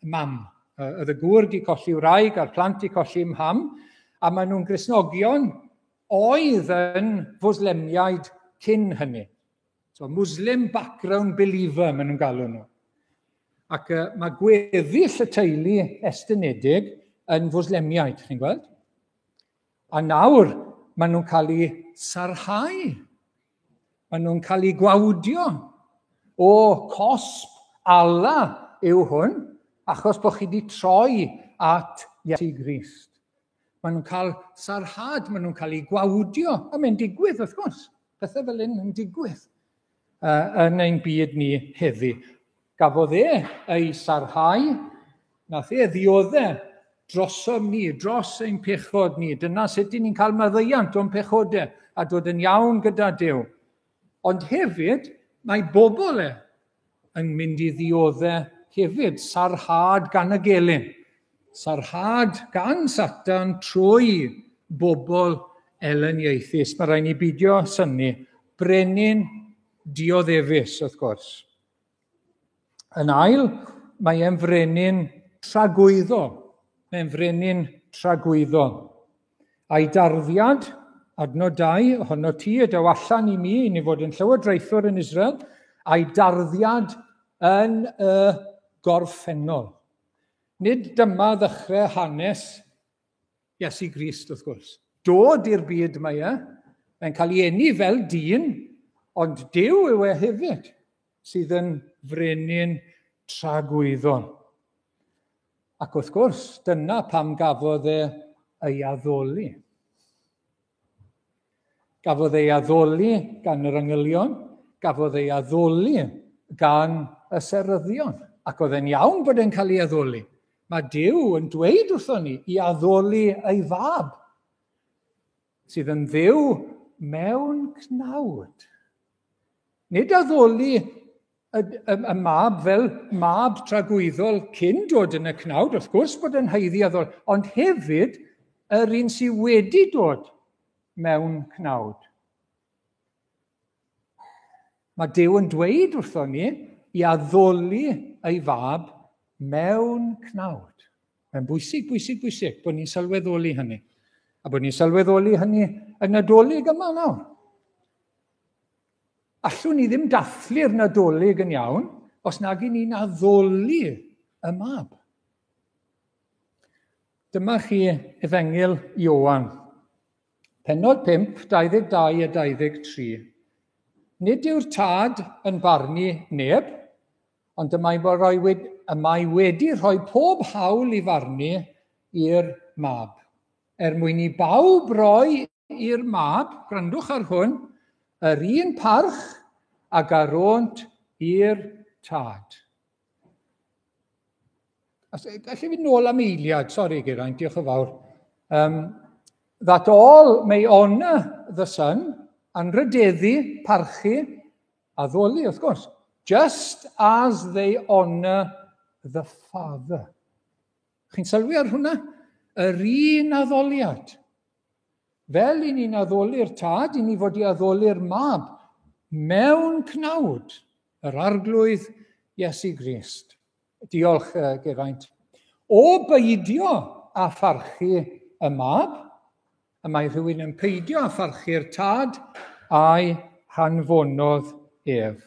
mam. Oedd y gŵr wedi colli wraig a'r plant wedi colli mham, a maen nhw'n Gristnogion oedd yn Fwslemiaid cyn hynny. So, Muslim background believer, maen nhw'n galw nhw. Ac mae gweddill y teulu estynedig yn Fwslemiaid, chi'n gweld? A nawr, maen nhw'n cael eu sarhau. Maen nhw'n cael eu gwawdio. O, cosb Allah yw hwn, achos bod chi wedi troi at Iesu Grist. Maen nhw'n cael sarhad, maen nhw'n cael eu gwawdio. A mae'n digwydd, wrth gwrs. Pethau fel hyn yn digwydd yn ein byd ni heddi. Gafodd ei sarhau, nath ddioddau drosom ni, dros ein pechod ni. Dyna sut ni'n cael maddeuant o'n pechodau a dod yn iawn gyda Duw. Ond hefyd, mae bobl yn mynd i ddioddau hefyd, sarhad gan y gelyn. Sarhad gan Satan trwy bobl eleniaethus. Mae rhaid ni beidio synnu. Brenin dioddefus, wrth gwrs. Yn ail, mae e'n frenin tragwyddo. Mae'n frenin tragwyddo. A'i darddiad, adnod 2, ohono ti y daw allan i ni fod yn llywodraethwr yn Israel, a'i darddiad yn y gorffennol. Nid dyma ddechrau hanes Iesu Grist, wrth gwrs. Dod i'r byd mae mae'n cael ei eni fel dyn, ond Duw yw hefyd, sydd yn frenin tragwyddo. Ac wrth gwrs, dyna pam gafodd ei addoli. gafodd ei addoli gan yr angylion, gafodd ei addoli gan y seryddion, ac oedd e'n iawn bod e'n cael ei addoli. Mae Duw yn dweud wrthon ni i addoli ei fab, sydd yn dduw mewn cnawd. Nid addoli y mab fel mab tragwyddol cyn dod yn y cnawd, wrth gwrs bod e'n haeddu addoli, ond hefyd yr un sydd wedi dod mewn cnawd. Mae Duw yn dweud wrthon ni i addoli ei fab mewn cnawd. Mae'n bwysig bod ni'n sylweddoli hynny. A bod ni'n sylweddoli hynny yn y Nadolig yma nawr. Allwn ni ddim dathlu'r Nadolig yn iawn os nag i ni'n addoli y mab. Dyma chi Efengyl Ioan, pennod 5, 22 a 23. Nid yw'r tad yn barnu neb, ond y mae wedi rhoi pob hawl i farnu i'r mab. Mwyn i bawb roi i'r mab, gwrandwch ar hwn, yr un parch ac aront i'r tad. Allai fynd nôl am eiliad, sori Geraint, diolch yn fawr. That all may honour the Son, anrydeddu, parchu, addoli, wrth gwrs, just as they honour the Father. Chi'n sylwi ar hwnna? Yr un addoliad. Fel i ni'n addoli'r tad, i ni fod i addoli'r mab mewn cnawd, yr arglwydd Iesu Grist. Diolch, Geraint. O beidio a pharchu y mab, y mae rhywun yn peidio a pharchu'r tad a'i hanfonodd ef.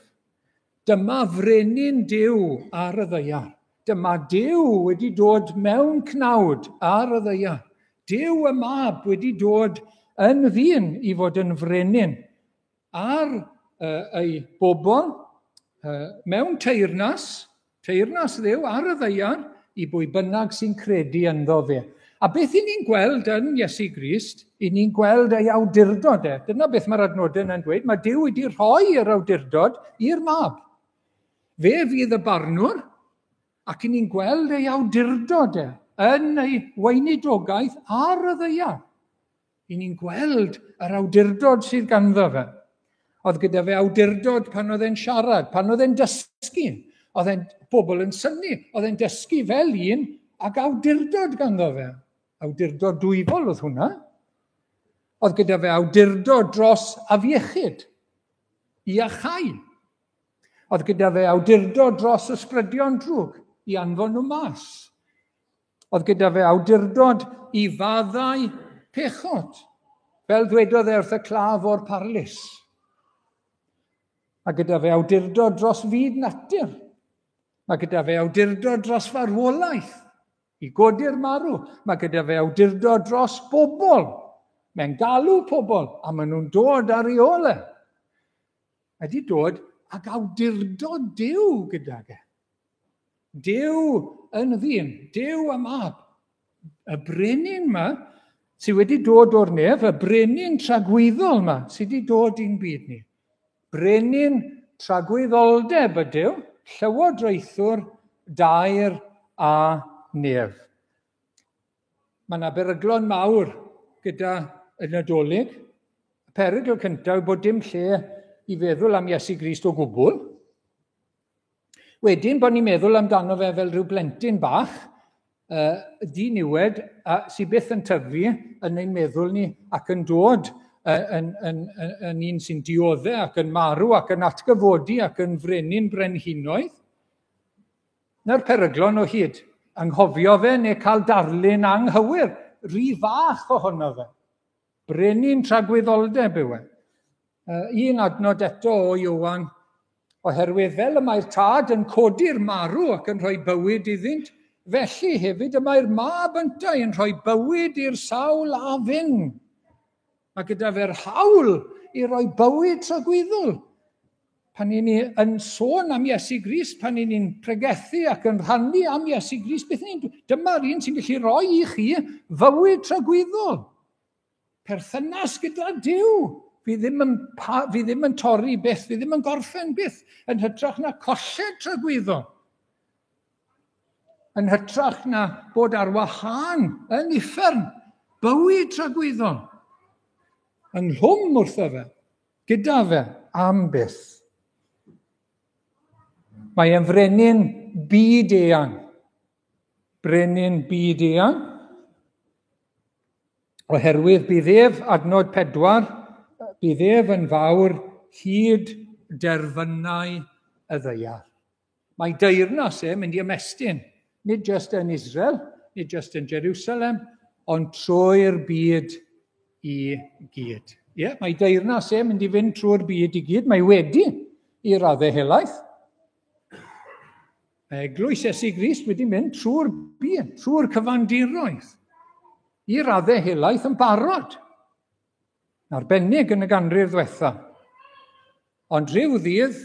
Dyma frenin Duw ar y ddaear. Dyma Duw wedi dod mewn cnawd ar y ddaear. Duw y mab wedi dod yn ddyn i fod yn frenin ar ei bobl mewn teyrnas Dduw ar y ddaear i bwy bynnag sy'n credu ynddo fe. A beth i ni'n gweld yn Iesu Grist, i ni'n gweld ei awdurdod e. Dyna beth mae'r adnodau yn dweud. Mae Duw wedi rhoi yr awdurdod i'r mab. Fe fydd y barnwr, ac i ni'n gweld ei awdurdod e yn ei weinidogaeth ar y ddaear. I ni'n gweld yr awdurdod sydd ganddo fe. Oedd gyda fe awdurdod pan oedd e'n siarad, pan oedd e'n dysgu. Oedd e'n bobl yn synnu, oedd e'n dysgu fel un ac awdurdod ganddo fe. Awdurdod dwyfol oedd hwnna. Oedd gyda fe awdurdod dros afiechyd, i achau. Oedd gyda fe awdurdod dros ysbrydion drwg, i anfon nhw mas. Oedd gyda fe awdurdod i faddau pechod, fel ddwedodd e wrth y claf o'r parlus. Mae gyda fe awdurdod dros fyd natur. Mae gyda fe awdurdod dros farwolaeth, i godi'r marw. Mae gyda fe awdurdod dros bobl. Mae'n galw pobl, a maen nhw'n dod ar ei ole. Mae wedi dod ag awdurdod Duw gyda ge. Duw yn ddyn, Duw y mab. Y brenin yma sydd wedi dod o'r nef, y brenin tragwyddol yma sydd wedi dod i'n byd ni. Brenin tragwyddoldeb ydyw, llywodraethwr, dair a nef. Mae yna beryglon mawr gyda y Nadolig. Y perygl cyntaf bod dim lle i feddwl am Iesu Grist o gwbl. Wedyn bod ni'n meddwl amdano fe fel rhyw blentyn bach, diniwed, sydd byth yn tyfu yn ein meddwl ni ac yn dod yn un sy'n dioddau ac yn marw ac yn atgyfodi ac yn frenin brenhinoedd. Na'r peryglon o hyd, anghofio fe neu cael darlun anghywir, rhy fach ohono fe. Brenin tragwyddoldeb yw e. Un adnod eto o Ioan, oherwydd fel y mae'r tad yn codi'r marw ac yn rhoi bywyd iddynt, felly hefyd y mae'r mab yntau yn rhoi bywyd i'r sawl a fynd. Mae gyda fe'r hawl i roi bywyd tragwyddol. Pan i ni yn sôn am Iesu Grist, pan i ni'n pregethu ac yn rhannu am Iesu Grist, dyma'r un sy'n gallu rhoi i chi fywyd tragwyddol. Perthynas gyda Duw fi ddim yn torri byth, fi ddim yn gorffen byth, yn hytrach na colled tragwyddo. Yn hytrach na bod ar wahân, yn uffern, bywyd tragwyddo. Ynghlwm wrtho fe, gyda fe, am byth. Mae e'n frenin byd-eang. Brenin byd-eang. Oherwydd bydd ef, adnod 4, bydd ef yn fawr hyd derfynau y ddaear. Mae deyrnas mynd i ymestyn, nid jyst yn Israel, nid jyst yn Jerusalem, ond trwy'r byd i gyd. Mae deyrnas mynd i fynd trwy'r byd i gyd. Mae wedi i raddau helaeth. Eglwys Iesu Grist wedi mynd trwy'r byd, trwy'r cyfandiroedd, i raddau helaeth yn barod. Arbennig yn y ganrif ddiwetha. Ond rhyw ddydd,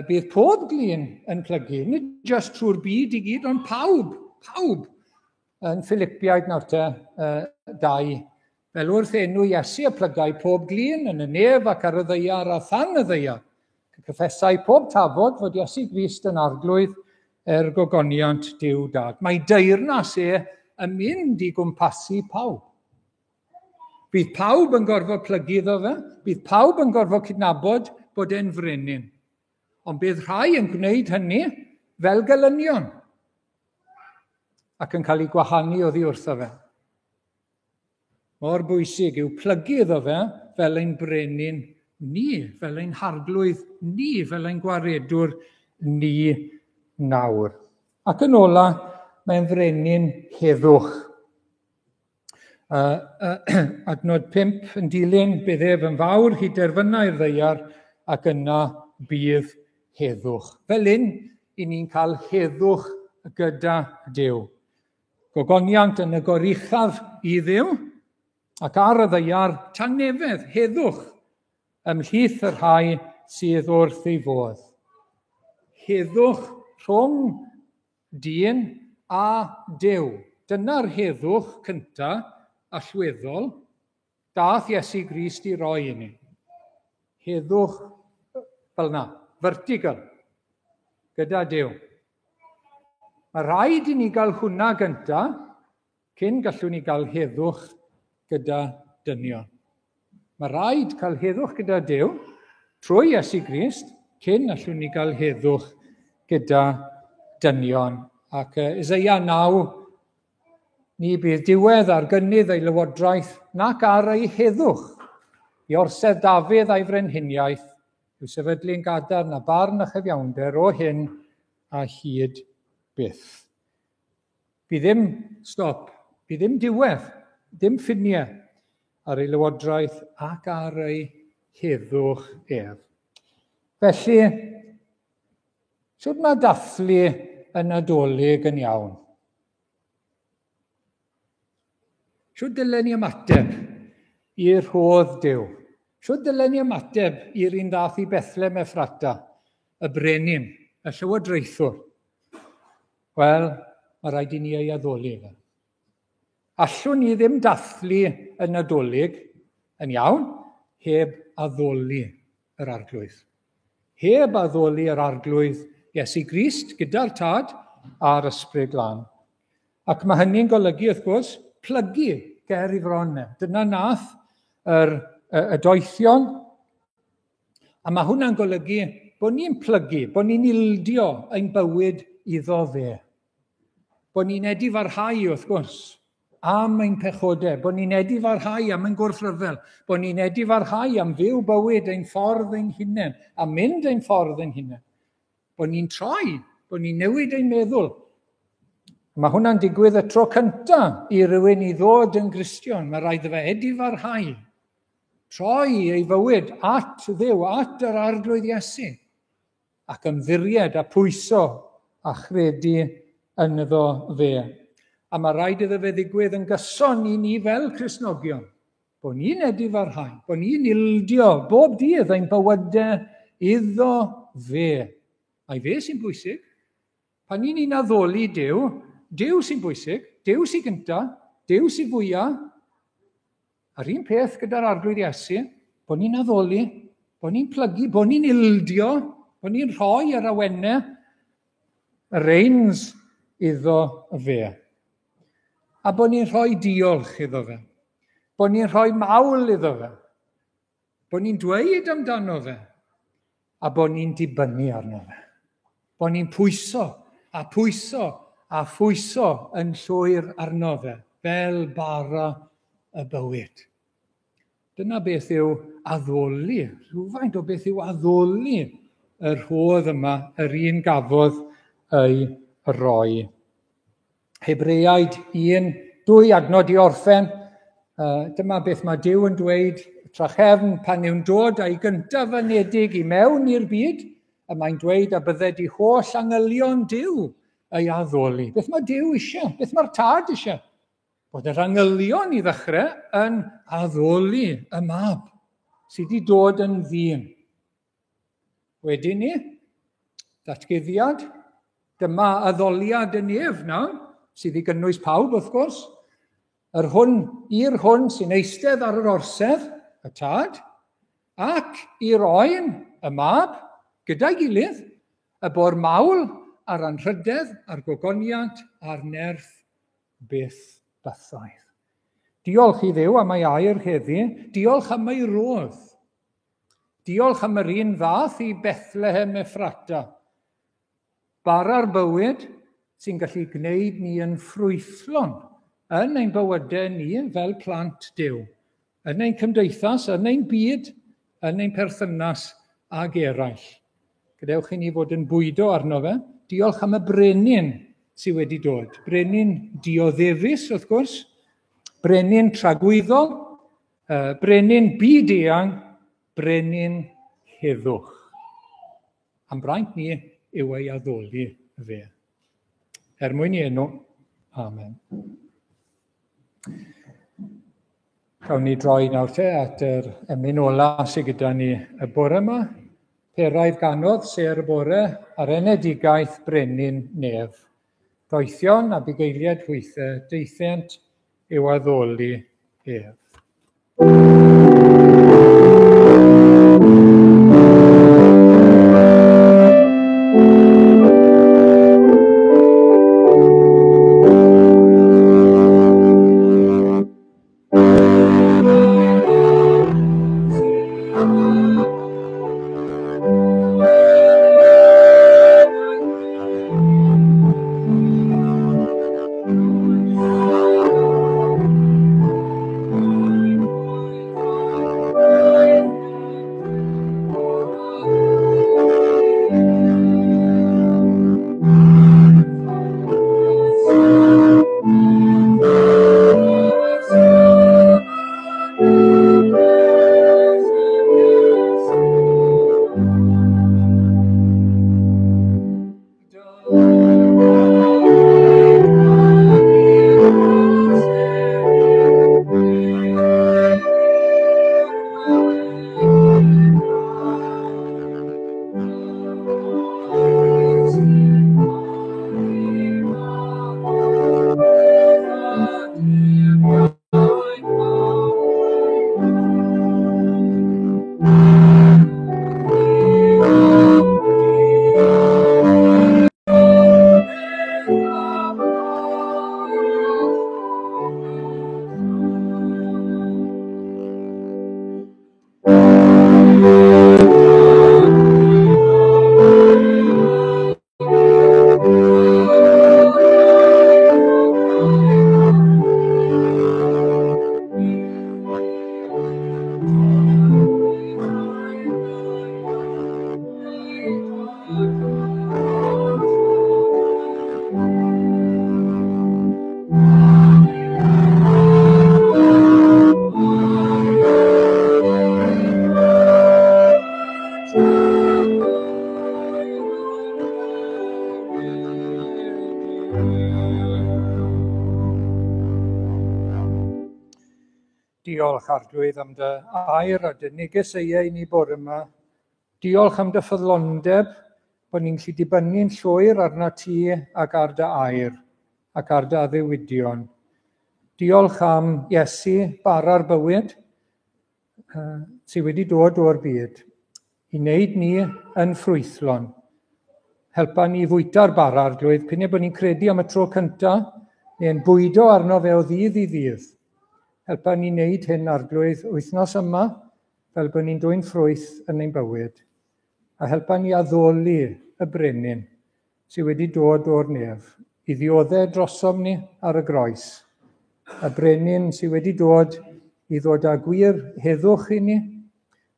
bydd pob glin yn plygu, nid jyst trwy'r byd i gyd, ond pawb. Yn Philippiaid 2, fel wrth enw Iesu y plygau pob glin yn y nef ac ar y ddaear a than y ddaear. Cyffesau pob tafod fod Iesu Grist yn arglwydd gogoniant Duw Dad. Mae deyrnas yn mynd i gwmpasu pawb. Bydd pawb yn gorfod plygu iddo fe, bydd pawb yn gorfod cydnabod bod e'n frenin. Ond bydd rhai yn gwneud hynny fel gelynion ac yn cael ei gwahanu oddi wrtho fe. Mor bwysig yw plygu iddo fe fel ein brenin ni, fel ein harglwydd ni, fel ein gwaredwr ni nawr. Ac yn ola, mae'n frenin heddwch. Adnod 5 yn dilyn, bydd ef yn fawr hyd derfynau'r ddaear ac yna bydd heddwch. Fel un, i ni'n cael heddwch gyda Duw. Gogoniant yn y goruchaf i Dduw, ac ar y ddaear tangnefedd, heddwch, ymhlith y rhai sydd wrth ei fodd. Heddwch rhwng dyn a Duw. Dyna'r heddwch cyntaf allweddol daeth Iesu Grist i roi i ni. Heddwch fel na, vertical, gyda Duw. Mae rhaid i ni gael hwnna gyntaf, cyn gallwn ni gael heddwch gyda dynion. Mae rhaid cael heddwch gyda Duw trwy Iesu Grist, cyn allwn ni gael heddwch gyda dynion. Ac Eseia 9, ni bydd diwedd ar gynnydd ei lywodraeth nac ar ei heddwch. I orsedd Dafydd a'i frenhiniaeth, yw sefydlu'n gadarn a barn a chyfiawnder o hyn a hyd byth. Bydd ddim diwedd, ddim ffiniau ar ei lywodraeth ac ar ei heddwch ef. Felly, sut mae dathlu y Nadolig yn iawn? Sut dylen ni ymateb i'r rhodd Duw? Sut dylen ni ymateb i'r un dath i Bethlem Ephrata, y brenin, y llywodraethwr? Wel, mae rhaid i ni ei addoli fe. Allwn ni ddim dathlu y Nadolig yn iawn heb addoli yr arglwydd. Heb addoli yr arglwydd Iesu Grist gyda'r Tad a'r Ysbryd Glân. Ac mae hynny'n golygu, wrth gwrs, plygu ger i fron. Dyna nath y doethion. A mae hwnna'n golygu bod ni'n plygu, bod ni'n ildio ein bywyd iddo fe. Bod ni'n edifarhau, wrth gwrs, am ein pechodau. Bod ni'n edifarhau am ein gwrthryfel. Bod ni'n edifarhau am fyw bywyd ein ffordd ein hunain, a mynd ein ffordd ein hunain. Bod ni'n troi, bod ni'n newid ein meddwl. Mae hwnna'n digwydd y tro cyntaf i rywun i ddod yn Gristion. Mae rhaid fe edifarhau, troi ei fywyd at Dduw, at yr arglwydd Iesu, ac ymddiried a pwyso a chredu yn iddo fe. A mae rhaid iddo fe ddigwydd yn gyson i ni fel Cristnogion, bod ni'n edifarhau, bod ni'n ildio bob dydd ein bywydau iddo fe. Mae fe sy'n bwysig. Pan ni'n addoli Duw, Duw sy'n bwysig, Duw sy'n gyntaf, Duw sy'n fwyaf. A'r un peth gyda'r arglwydd Iesu, bod ni'n addoli, bod ni'n plygu, bod ni'n ildio, bod ni'n rhoi yr awennau, y reins iddo fe. A bod ni'n rhoi diolch iddo fe. Bod ni'n rhoi mawl iddo fe. Bod ni'n dweud amdano fe. A bod ni'n dibynnu arno fe. Bod ni'n pwyso a pwyso a phwyso yn llwyr arno fe, fel bara y bywyd. Dyna beth yw addoli. Rhywfaint o beth yw addoli yr rhodd yma, yr un gafodd ei roi. Hebreaid 1:2 adnod i orffen. Dyma beth mae Duw yn dweud, trachefn pan yw'n dod a'i gyntaf anedig i mewn i'r byd, a mae'n dweud a bydde di holl angylion Duw ei addoli. Beth mae Duw eisiau? Beth mae'r tad eisiau? Bod yr angylion i ddechrau yn addoli y mab sydd wedi dod yn ddyn. Wedyn ni, datguddiad, dyma addoliad yn ef nawr, sydd i gynnwys pawb wrth gwrs, i'r hwn sy'n eistedd ar yr orsedd, y tad, ac i'r oen, y mab, gyda'i gilydd, y bo'r mawl a'r anrhydedd, a'r gogoniant, a'r nerth byth bythoedd. Diolch i Dduw am ei air heddi, diolch am ei rodd. Diolch am yr un fath i Bethlehem Ephrata. Bara'r bywyd sy'n gallu gwneud ni yn ffrwythlon yn ein bywydau ni fel plant Duw, yn ein cymdeithas, yn ein byd, yn ein perthynas ag eraill. Gadewch i ni fod yn bwydo arno fe. Diolch am y brenin sydd wedi dod. Brenin dioddefus, wrth gwrs, brenin tragwyddol, brenin byd-eang, brenin heddwch. Am braint ni yw ei addoli fe. Mwyn i enw. Amen. Cawn ni droi nawr at yr emyn ola sydd gyda ni y bore yma. Peraidd ganodd ser bore ar enedigaeth brenin nef. Doethion a bugeiliad hwythau, deithiant yw addoli ef. Diolch Arglwydd am dy air a dy neges ei ni bore yma. Diolch am dy ffyddlondeb bod ni'n gallu dibynnu'n llwyr arna ti ac ar dy air ac ar dy addewidion. Diolch am Iesu, bara'r bywyd, sydd wedi dod o'r byd i wneud ni yn ffrwythlon. Helpa ni fwyta'r bara arglwydd, p'un bod ni'n credu am y tro cyntaf, neu'n bwydo arno fe o ddydd i ddydd. Helpa ni wneud hyn arglwydd wythnos yma, fel bod ni'n dwy'n ffrwyth yn ein bywyd. A helpa ni addoli y brenin sydd wedi dod o'r nef i ddioddau drosom ni ar y groes. Y brenin sydd wedi dod i ddod â gwir heddwch i ni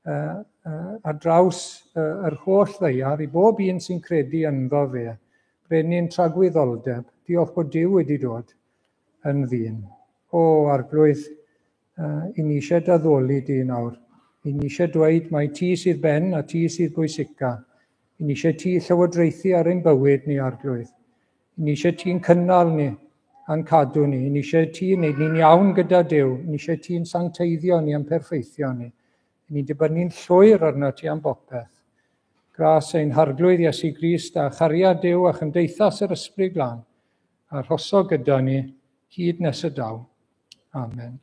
ar draws yr holl ddeiar i bob un sy'n credu ynddo fe. Brenin tragwyddoldeb. Diolch bod Duw wedi dod yn ddyn. O arglwydd, i ni eisiau daddoli di nawr. I ni eisiau dweud mae ti sydd ben a ti sydd bwysica. I ni eisiau ti llywodraethu ar ein bywyd ni arglwydd. I ni eisiau ti'n cynnal ni a'n cadw ni. I ni eisiau ti wneud ni'n iawn gyda Duw. I ni eisiau ti'n sancteiddio ni a'n perfeithio ni. I ni'n dibynnu'n llwyr arno ti am bopeth. Gras ein harglwydd Iesu Grist a chariad Duw a chymdeithas yr Ysbryd Glân, a rhosod gyda ni hyd nes y daw. Amen.